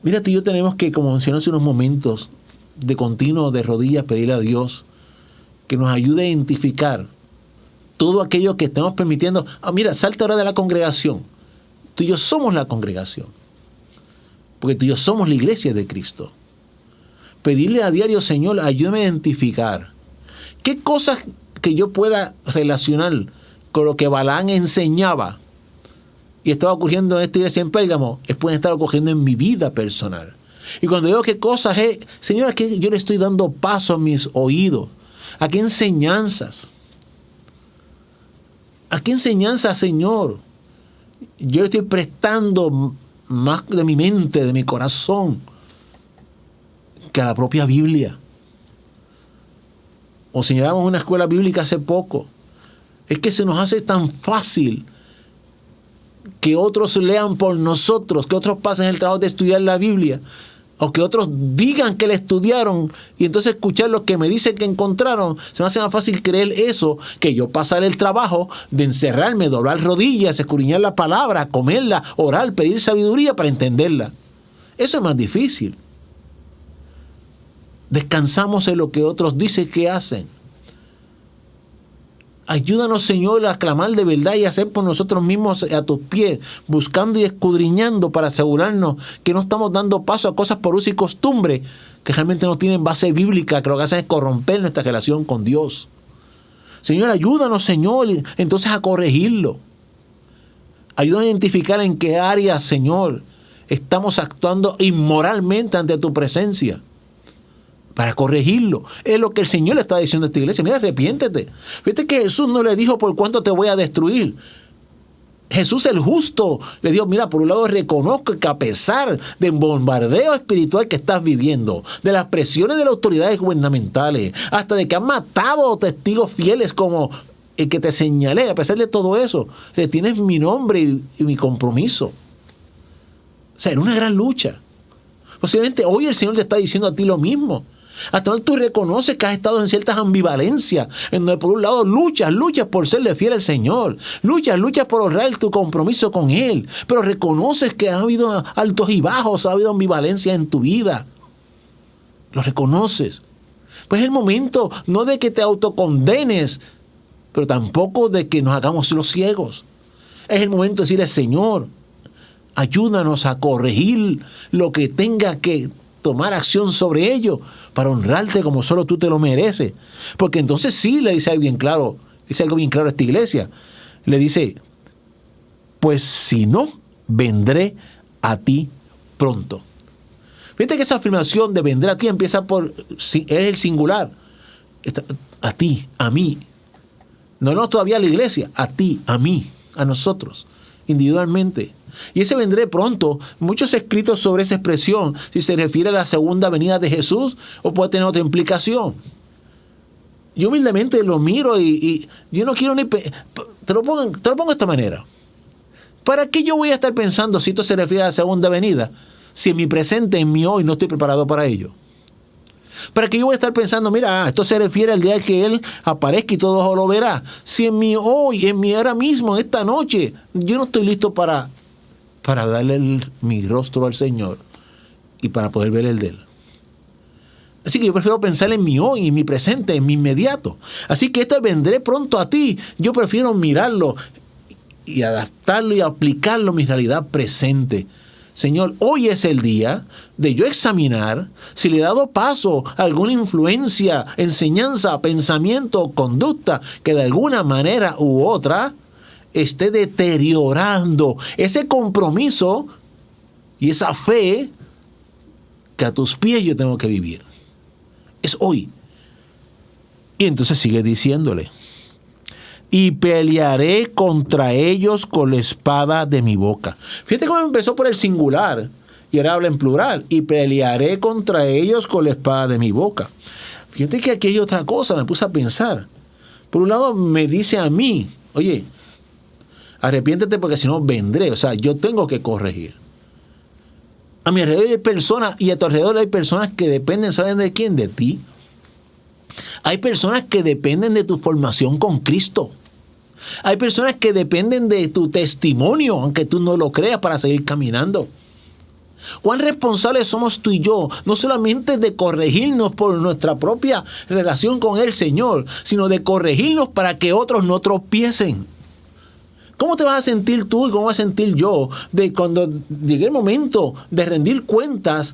Mira, tú y yo tenemos que, como mencioné hace unos momentos, de continuo, de rodillas, pedirle a Dios que nos ayude a identificar todo aquello que estamos permitiendo. Mira, salte ahora de la congregación. Tú y yo somos la congregación. Porque tú y yo somos la iglesia de Cristo. Pedirle a diario, Señor, ayúdame a identificar qué cosas que yo pueda relacionar con lo que Balaam enseñaba y estaba ocurriendo en esta iglesia en Pérgamo, pueden estar ocurriendo en mi vida personal. Y cuando digo qué cosas es, Señor, aquí yo le estoy dando paso a mis oídos. ¿A qué enseñanzas? ¿A qué enseñanzas, Señor? Yo le estoy prestando más de mi mente, de mi corazón, que a la propia Biblia. O señalamos una escuela bíblica hace poco. Es que se nos hace tan fácil que otros lean por nosotros, que otros pasen el trabajo de estudiar la Biblia, o que otros digan que la estudiaron y entonces escuchar lo que me dicen que encontraron. Se me hace más fácil creer eso que yo pasar el trabajo de encerrarme, doblar rodillas, escudriñar la palabra, comerla, orar, pedir sabiduría para entenderla. Eso es más difícil. Descansamos en lo que otros dicen que hacen. Ayúdanos, Señor, a clamar de verdad y a hacer por nosotros mismos a tus pies, buscando y escudriñando para asegurarnos que no estamos dando paso a cosas por uso y costumbre que realmente no tienen base bíblica, que lo que hacen es corromper nuestra relación con Dios. Señor, ayúdanos, Señor, entonces a corregirlo. Ayúdanos a identificar en qué áreas, Señor, estamos actuando inmoralmente ante tu presencia, para corregirlo. Es lo que el Señor le está diciendo a esta iglesia. Mira, arrepiéntete. Fíjate que Jesús no le dijo por cuánto te voy a destruir. Jesús el justo le dijo, mira, por un lado reconozco que a pesar del bombardeo espiritual que estás viviendo, de las presiones de las autoridades gubernamentales, hasta de que han matado testigos fieles como el que te señalé, a pesar de todo eso, retienes mi nombre y mi compromiso. O sea, era una gran lucha. Posiblemente hoy el Señor te está diciendo a ti lo mismo. Hasta donde tú reconoces que has estado en ciertas ambivalencias, en donde por un lado luchas por serle fiel al Señor, luchas por honrar tu compromiso con Él, pero reconoces que ha habido altos y bajos, ha habido ambivalencia en tu vida. Lo reconoces. Pues es el momento no de que te autocondenes, pero tampoco de que nos hagamos los ciegos. Es el momento de decirle, Señor, ayúdanos a corregir lo que tenga que tomar acción sobre ello para honrarte como solo tú te lo mereces. Porque entonces sí le dice algo bien claro a esta iglesia. Le dice, pues si no, vendré a ti pronto. Fíjate que esa afirmación de vendré a ti empieza por, es el singular. A ti, a mí. No todavía a la iglesia, a ti, a mí, a nosotros, individualmente. Y ese vendré pronto, muchos escritos sobre esa expresión, si se refiere a la segunda venida de Jesús o puede tener otra implicación. Yo humildemente lo miro y yo no quiero ni... Te lo pongo de esta manera. ¿Para qué yo voy a estar pensando si esto se refiere a la segunda venida, si en mi presente, en mi hoy, no estoy preparado para ello? ¿Para qué yo voy a estar pensando, mira, esto se refiere al día que Él aparezca y todo lo verá? Si en mi hoy, en mi ahora mismo, en esta noche, yo no estoy listo para darle mi rostro al Señor y para poder ver el de Él. Así que yo prefiero pensar en mi hoy, en mi presente, en mi inmediato. Así que vendré pronto a ti. Yo prefiero mirarlo y adaptarlo y aplicarlo a mi realidad presente. Señor, hoy es el día de yo examinar si le he dado paso a alguna influencia, enseñanza, pensamiento o conducta que de alguna manera u otra esté deteriorando ese compromiso y esa fe que a tus pies yo tengo que vivir. Es hoy. Y entonces sigue diciéndole: y pelearé contra ellos con la espada de mi boca. Fíjate cómo empezó por el singular y ahora habla en plural. Y pelearé contra ellos con la espada de mi boca. Fíjate que aquí hay otra cosa, me puse a pensar. Por un lado me dice a mí, oye, arrepiéntete porque si no vendré. O sea, yo tengo que corregir. A mi alrededor hay personas y a tu alrededor hay personas que dependen, ¿saben de quién? De ti. Hay personas que dependen de tu formación con Cristo. Hay personas que dependen de tu testimonio, aunque tú no lo creas, para seguir caminando. ¿Cuán responsables somos tú y yo? No solamente de corregirnos por nuestra propia relación con el Señor, sino de corregirnos para que otros no tropiecen. ¿Cómo te vas a sentir tú y cómo vas a sentir yo de cuando llegue el momento de rendir cuentas,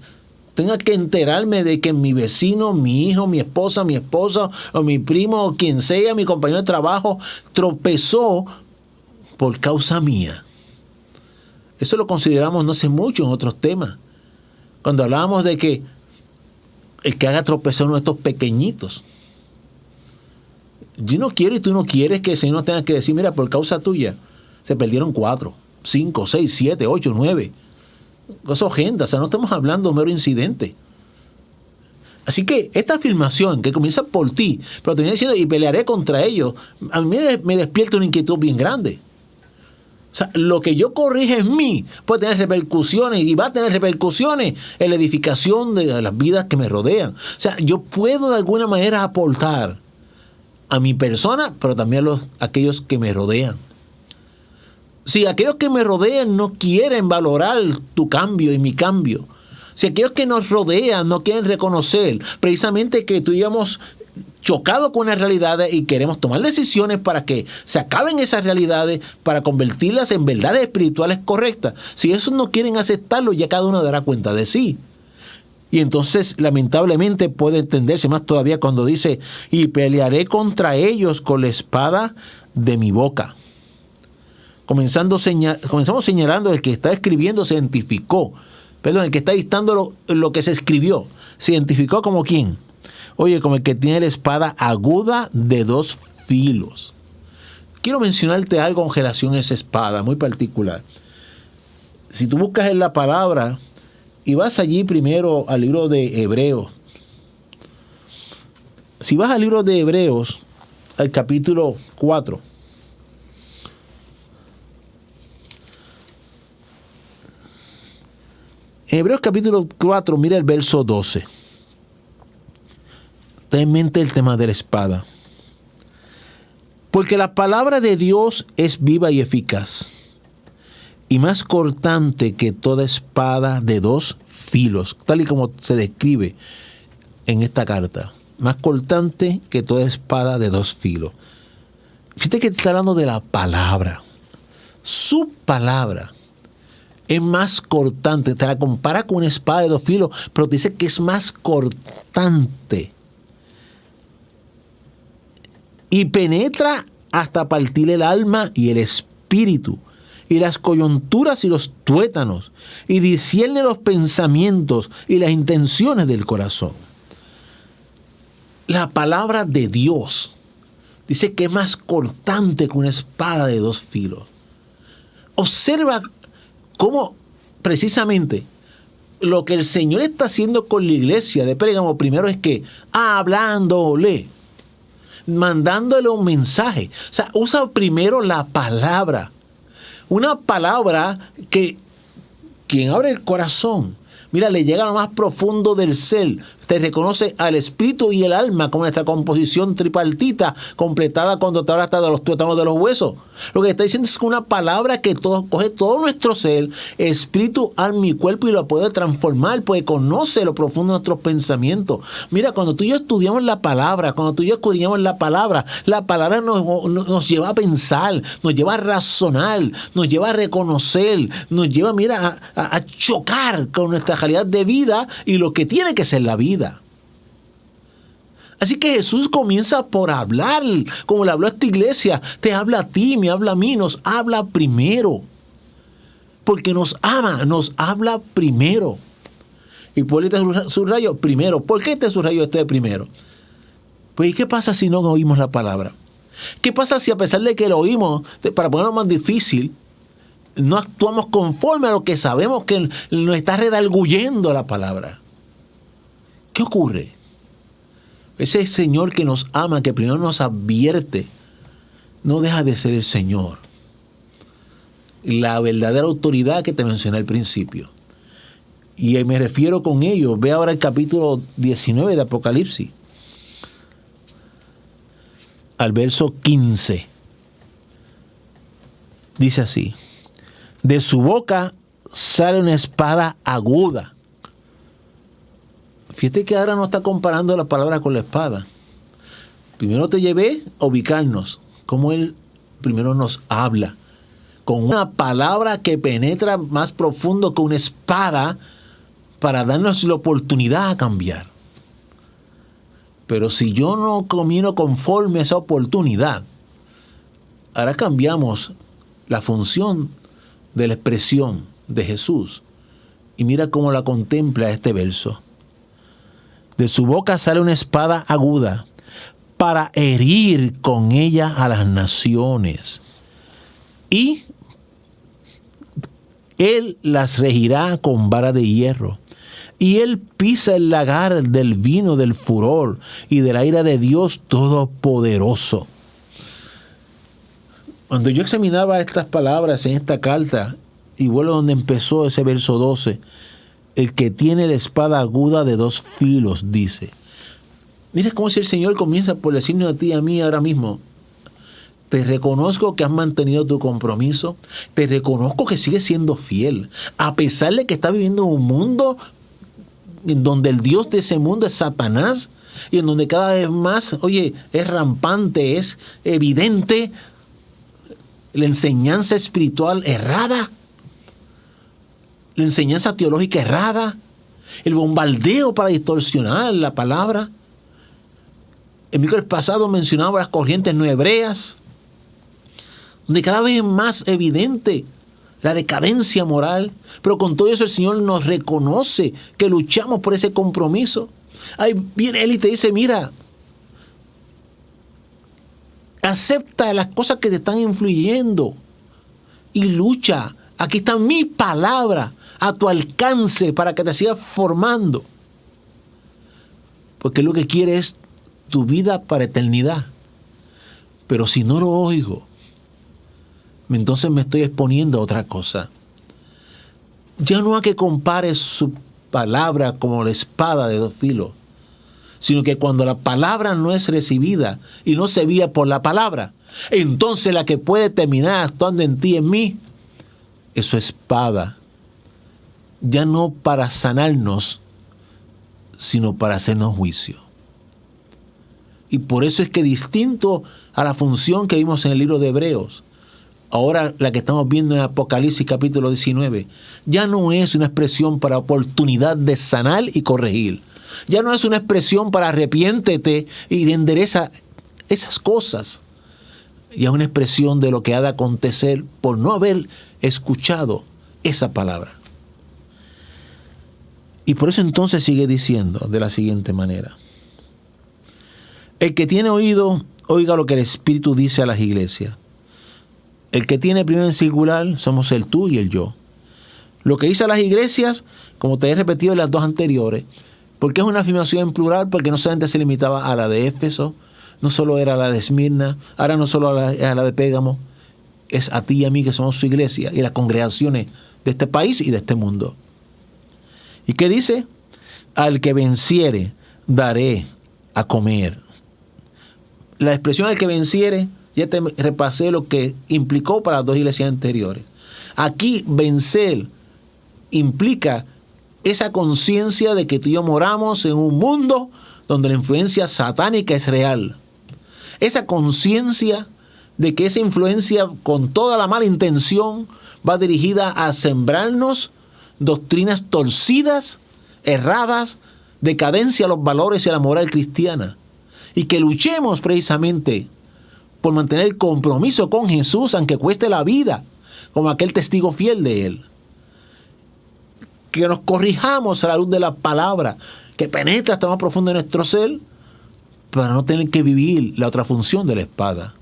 tenga que enterarme de que mi vecino, mi hijo, mi esposa o mi primo o quien sea, mi compañero de trabajo, tropezó por causa mía? Eso lo consideramos no sé mucho en otros temas. Cuando hablábamos de que el que haga tropezar a uno de estos pequeñitos. Yo no quiero y tú no quieres que el Señor nos tenga que decir, mira, por causa tuya se perdieron 4, 5, 6, 7, 8, 9. Eso agenda, o sea, no estamos hablando de un mero incidente. Así que esta afirmación que comienza por ti, pero te viene diciendo, y pelearé contra ellos, a mí me despierta una inquietud bien grande. O sea, lo que yo corrige en mí puede tener repercusiones y va a tener repercusiones en la edificación de las vidas que me rodean. O sea, yo puedo de alguna manera aportar a mi persona, pero también a aquellos que me rodean. Si aquellos que me rodean no quieren valorar tu cambio y mi cambio, si aquellos que nos rodean no quieren reconocer precisamente que tú y yo hemos chocado con las realidades y queremos tomar decisiones para que se acaben esas realidades, para convertirlas en verdades espirituales correctas, si esos no quieren aceptarlo, ya cada uno dará cuenta de sí. Y entonces, lamentablemente, puede entenderse más todavía cuando dice, y pelearé contra ellos con la espada de mi boca. Comenzamos señalando el que está escribiendo se identificó. Perdón, el que está dictando lo que se escribió. ¿Se identificó como quién? Oye, como el que tiene la espada aguda de 2 filos. Quiero mencionarte algo en relación a esa espada, muy particular. Si tú buscas en la palabra y vas allí primero al libro de Hebreos. Si vas al libro de Hebreos, al capítulo 4. En Hebreos capítulo 4, mira el verso 12. Ten en mente el tema de la espada. Porque la palabra de Dios es viva y eficaz, y más cortante que toda espada de 2 filos, tal y como se describe en esta carta. Más cortante que toda espada de 2 filos. Fíjate que está hablando de la palabra. Su palabra es más cortante. Te la compara con una espada de 2 filos, pero te dice que es más cortante. Y penetra hasta partir el alma y el espíritu, y las coyunturas y los tuétanos, y discierne los pensamientos y las intenciones del corazón. La palabra de Dios dice que es más cortante que una espada de 2 filos. Observa cómo precisamente lo que el Señor está haciendo con la iglesia de Pérgamo primero es que hablándole, mandándole un mensaje. O sea, usa primero la palabra. Una palabra que quien abre el corazón, mira, le llega a lo más profundo del ser. Te reconoce al espíritu y el alma con nuestra composición tripartita, completada cuando te habla hasta de los tuétanos de los huesos. Lo que está diciendo es que una palabra que coge todo nuestro ser, espíritu, alma y cuerpo, y lo puede transformar, porque conoce lo profundo de nuestros pensamientos. Mira, cuando tú y yo estudiamos la palabra, cuando tú y yo escudriñamos la palabra nos lleva a pensar, nos lleva a razonar, nos lleva a reconocer, nos lleva, mira, a chocar con nuestra realidad de vida y lo que tiene que ser la vida. Así que Jesús comienza por hablar, como le habló a esta iglesia. Te habla a ti, me habla a mí, nos habla primero. Porque nos ama, nos habla primero. Y por ahí te subrayo primero. ¿Por qué te subrayo este de primero? Pues, ¿y qué pasa si no oímos la palabra? ¿Qué pasa si a pesar de que lo oímos, para ponerlo más difícil, no actuamos conforme a lo que sabemos que nos está redarguyendo la palabra? ¿Qué ocurre? Ese Señor que nos ama, que primero nos advierte, no deja de ser el Señor. La verdadera autoridad que te mencioné al principio. Y me refiero con ello. Ve ahora el capítulo 19 de Apocalipsis. Al verso 15. Dice así: de su boca sale una espada aguda. Fíjate que ahora no está comparando la palabra con la espada. Primero te llevé a ubicarnos, como Él primero nos habla, con una palabra que penetra más profundo que una espada para darnos la oportunidad a cambiar. Pero si yo no camino conforme a esa oportunidad, ahora cambiamos la función de la expresión de Jesús. Y mira cómo la contempla este verso. De su boca sale una espada aguda para herir con ella a las naciones. Y Él las regirá con vara de hierro. Y Él pisa el lagar del vino del furor y de la ira de Dios Todopoderoso. Cuando yo examinaba estas palabras en esta carta, y vuelvo donde empezó ese verso 12, el que tiene la espada aguda de dos filos, dice. Mira cómo si el Señor comienza por decirnos a ti y a mí ahora mismo: te reconozco que has mantenido tu compromiso, te reconozco que sigues siendo fiel, a pesar de que estás viviendo en un mundo en donde el Dios de ese mundo es Satanás, y en donde cada vez más, es rampante, es evidente la enseñanza espiritual errada, la enseñanza teológica errada, el bombardeo para distorsionar la palabra. El miércoles pasado mencionaba las corrientes no hebreas, donde cada vez es más evidente la decadencia moral, pero con todo eso el Señor nos reconoce que luchamos por ese compromiso. Ahí viene Él y te dice: mira, acepta las cosas que te están influyendo y lucha. Aquí está mi palabra a tu alcance para que te sigas formando. Porque lo que quiere es tu vida para eternidad. Pero si no lo oigo, entonces me estoy exponiendo a otra cosa. Ya no a que compares su palabra como la espada de dos filos, sino que cuando la palabra no es recibida y no se vía por la palabra, entonces la que puede terminar actuando en ti y en mí es su espada, ya no para sanarnos, sino para hacernos juicio. Y por eso es que, distinto a la función que vimos en el libro de Hebreos, ahora la que estamos viendo en Apocalipsis capítulo 19, ya no es una expresión para oportunidad de sanar y corregir. Ya no es una expresión para arrepiéntete y endereza esas cosas. Ya es una expresión de lo que ha de acontecer por no haber escuchado esa palabra. Y por eso entonces sigue diciendo de la siguiente manera: el que tiene oído, oiga lo que el Espíritu dice a las iglesias. El que tiene primero en singular somos el tú y el yo. Lo que dice a las iglesias, como te he repetido en las dos anteriores, porque es una afirmación en plural, porque no solamente se limitaba a la de Éfeso, no solo era la de Esmirna, ahora no solo a la de Pérgamo, es a ti y a mí que somos su iglesia y las congregaciones de este país y de este mundo. ¿Y qué dice? Al que venciere, daré a comer. La expresión el que venciere, ya te repasé lo que implicó para las dos iglesias anteriores. Aquí vencer implica esa conciencia de que tú y yo moramos en un mundo donde la influencia satánica es real. Esa conciencia de que esa influencia con toda la mala intención va dirigida a sembrarnos doctrinas torcidas, erradas, decadencia a los valores y a la moral cristiana. Y que luchemos precisamente por mantener el compromiso con Jesús, aunque cueste la vida, como aquel testigo fiel de Él. Que nos corrijamos a la luz de la palabra, que penetra hasta más profundo en nuestro ser, para no tener que vivir la otra función de la espada.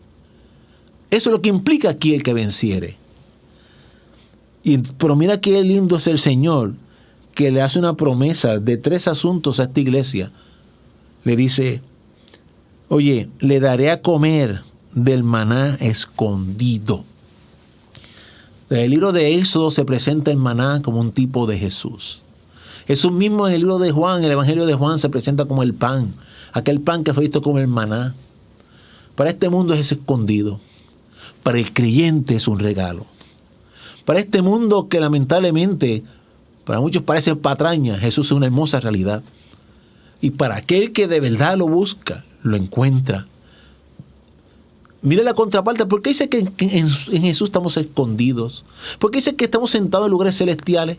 Eso es lo que implica aquí el que venciere. Pero mira qué lindo es el Señor, que le hace una promesa de 3 asuntos a esta iglesia. Le dice, oye, le daré a comer del maná escondido. En el libro de Éxodo se presenta el maná como un tipo de Jesús. Jesús mismo en el libro de Juan, en el Evangelio de Juan, se presenta como el pan. Aquel pan que fue visto como el maná. Para este mundo es escondido. Para el creyente es un regalo. Para este mundo que lamentablemente para muchos parece patraña, Jesús es una hermosa realidad. Y para aquel que de verdad lo busca, lo encuentra. Mire la contraparte. ¿Por qué dice que en Jesús estamos escondidos? ¿Por qué dice que estamos sentados en lugares celestiales?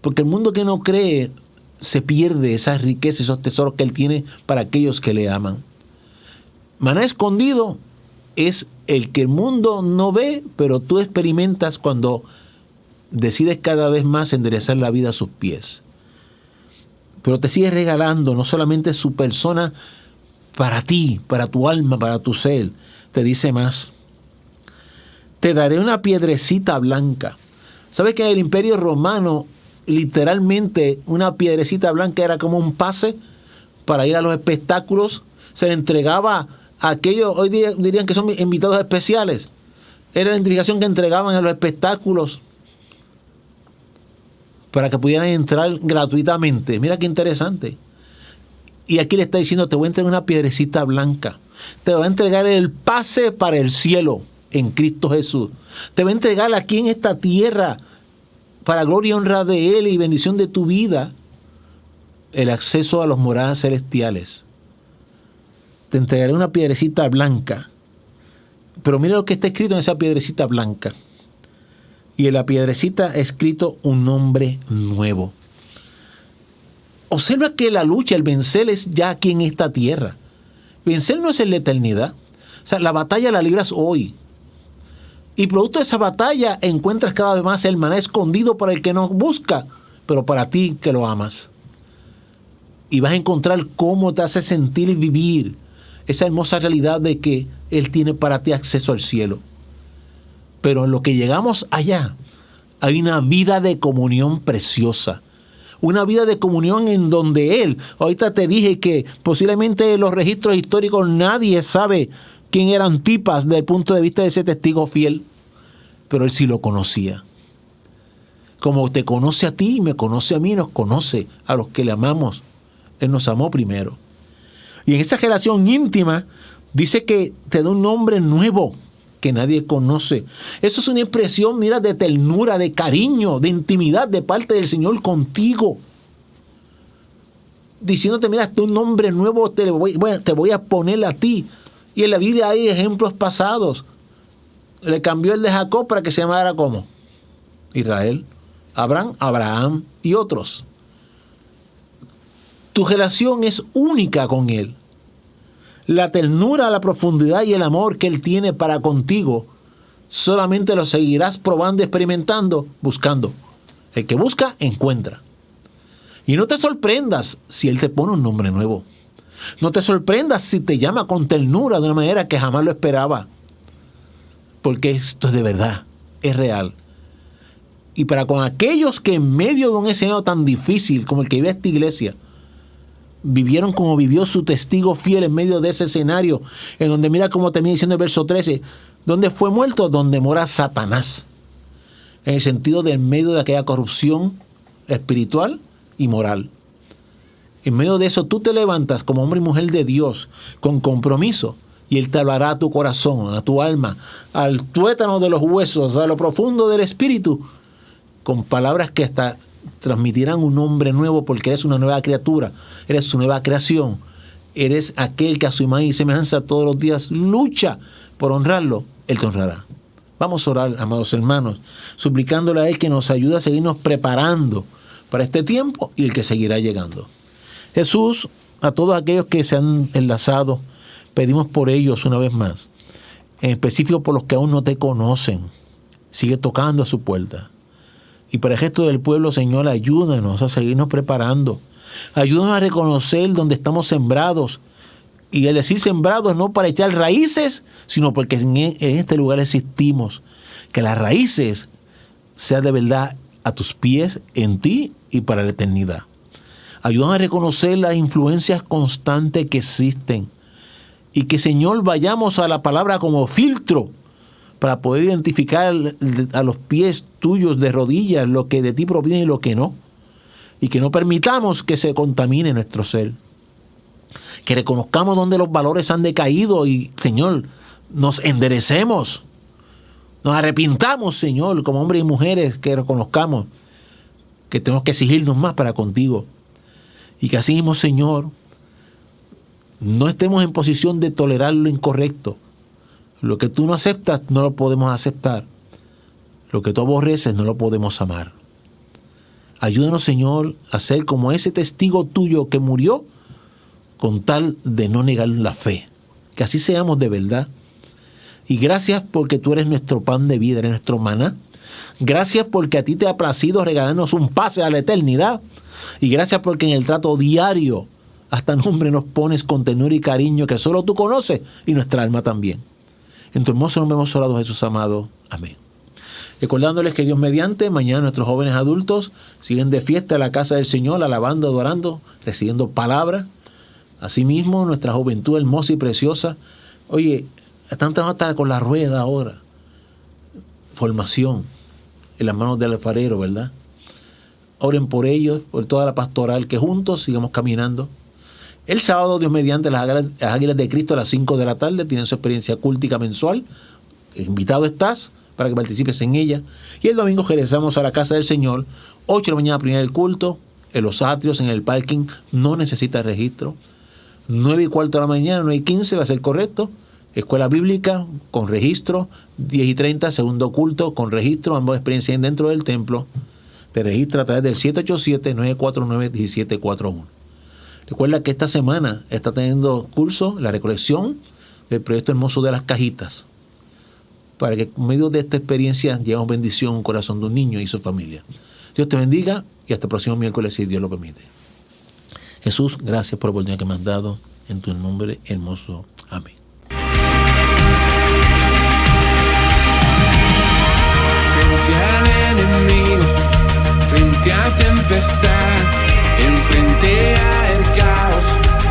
Porque el mundo que no cree se pierde esas riquezas, esos tesoros que Él tiene para aquellos que le aman. Maná escondido es el que el mundo no ve, pero tú experimentas cuando decides cada vez más enderezar la vida a sus pies. Pero te sigue regalando no solamente su persona para ti, para tu alma, para tu ser. Te dice más. Te daré una piedrecita blanca. ¿Sabes que en el Imperio Romano literalmente una piedrecita blanca era como un pase para ir a los espectáculos? Se le entregaba a aquellos, hoy día dirían que son invitados especiales. Era la identificación que entregaban a los espectáculos para que pudieran entrar gratuitamente. Mira qué interesante. Y aquí le está diciendo, te voy a entregar una piedrecita blanca. Te voy a entregar el pase para el cielo en Cristo Jesús. Te voy a entregar aquí en esta tierra, para gloria y honra de Él y bendición de tu vida, el acceso a las moradas celestiales. Te entregaré una piedrecita blanca. Pero mira lo que está escrito en esa piedrecita blanca. Y en la piedrecita escrito un nombre nuevo. Observa que la lucha, el vencer es ya aquí en esta tierra. Vencer no es en la eternidad. O sea, la batalla la libras hoy. Y producto de esa batalla encuentras cada vez más el maná escondido para el que nos busca, pero para ti que lo amas. Y vas a encontrar cómo te hace sentir y vivir esa hermosa realidad de que Él tiene para ti acceso al cielo. Pero en lo que llegamos allá, hay una vida de comunión preciosa. Una vida de comunión en donde Él, ahorita te dije que posiblemente en los registros históricos nadie sabe quién era Antipas desde el punto de vista de ese testigo fiel, pero Él sí lo conocía. Como te conoce a ti, me conoce a mí, nos conoce a los que le amamos. Él nos amó primero. Y en esa relación íntima dice que te da un nombre nuevo que nadie conoce. Eso es una expresión, mira, de ternura, de cariño, de intimidad de parte del Señor contigo. Diciéndote, mira, este un nombre nuevo te voy a poner a ti. Y en la Biblia hay ejemplos pasados. Le cambió el de Jacob para que se llamara ¿cómo? Israel. Abraham y otros. Tu relación es única con Él. La ternura, la profundidad y el amor que Él tiene para contigo, solamente lo seguirás probando, experimentando, buscando. El que busca, encuentra. Y no te sorprendas si Él te pone un nombre nuevo. No te sorprendas si te llama con ternura de una manera que jamás lo esperaba. Porque esto es de verdad, es real. Y para con aquellos que en medio de un escenario tan difícil como el que vive esta iglesia, vivieron como vivió su testigo fiel en medio de ese escenario, en donde mira cómo termina diciendo el verso 13, ¿dónde fue muerto? Donde mora Satanás. En el sentido de en medio de aquella corrupción espiritual y moral. En medio de eso tú te levantas como hombre y mujer de Dios con compromiso y Él te hablará a tu corazón, a tu alma, al tuétano de los huesos, a lo profundo del espíritu, con palabras que hasta transmitirán un nombre nuevo, porque eres una nueva criatura, eres su nueva creación, eres aquel que a su imagen y semejanza todos los días lucha por honrarlo. Él te honrará. Vamos a orar, amados hermanos, suplicándole a Él que nos ayude a seguirnos preparando para este tiempo y el que seguirá llegando. Jesús, a todos aquellos que se han enlazado, pedimos por ellos una vez más, en específico por los que aún no te conocen. Sigue tocando a su puerta. Y para el gesto del pueblo, Señor, ayúdanos a seguirnos preparando. Ayúdanos a reconocer dónde estamos sembrados. Y el decir sembrados no para echar raíces, sino porque en este lugar existimos. Que las raíces sean de verdad a tus pies, en ti y para la eternidad. Ayúdanos a reconocer las influencias constantes que existen. Y que, Señor, vayamos a la palabra como filtro para poder identificar a los pies tuyos de rodillas lo que de ti proviene y lo que no. Y que no permitamos que se contamine nuestro ser. Que reconozcamos dónde los valores han decaído y, Señor, nos enderecemos. Nos arrepintamos, Señor, como hombres y mujeres, que reconozcamos que tenemos que exigirnos más para contigo. Y que así mismo, Señor, no estemos en posición de tolerar lo incorrecto. Lo que tú no aceptas, no lo podemos aceptar. Lo que tú aborreces, no lo podemos amar. Ayúdanos, Señor, a ser como ese testigo tuyo que murió con tal de no negar la fe. Que así seamos de verdad. Y gracias porque tú eres nuestro pan de vida, eres nuestro maná. Gracias porque a ti te ha placido regalarnos un pase a la eternidad. Y gracias porque en el trato diario hasta nombre nos pones con ternura y cariño que solo tú conoces y nuestra alma también. En tu hermoso nombre hemos orado, Jesús amado. Amén. Recordándoles que Dios mediante, mañana nuestros jóvenes adultos siguen de fiesta en la casa del Señor, alabando, adorando, recibiendo palabra. Asimismo, nuestra juventud hermosa y preciosa. Oye, están trabajando hasta con la rueda ahora. Formación en las manos del alfarero, ¿verdad? Oren por ellos, por toda la pastoral, que juntos sigamos caminando. El sábado, Dios mediante, las Águilas de Cristo a las 5 de la tarde tienen su experiencia cultica mensual. Invitado estás para que participes en ella. Y el domingo regresamos a la casa del Señor, 8 de la mañana, primer el culto, en los atrios, en el parking, no necesita registro. 9:15 de la mañana, 9:15 va a ser correcto. Escuela bíblica con registro, 10:30, segundo culto con registro, ambas experiencias dentro del templo. Te registra a través del 787-949-1741. Recuerda que esta semana está teniendo curso la recolección del proyecto hermoso de las cajitas, para que en medio de esta experiencia llevemos bendición a un corazón de un niño y su familia. Dios te bendiga y hasta el próximo miércoles, si Dios lo permite. Jesús, gracias por la oportunidad que me has dado. En tu nombre hermoso. Amén. Frente al enemigo, frente a tempestad, enfrente al caos,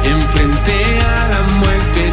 enfrente a la muerte.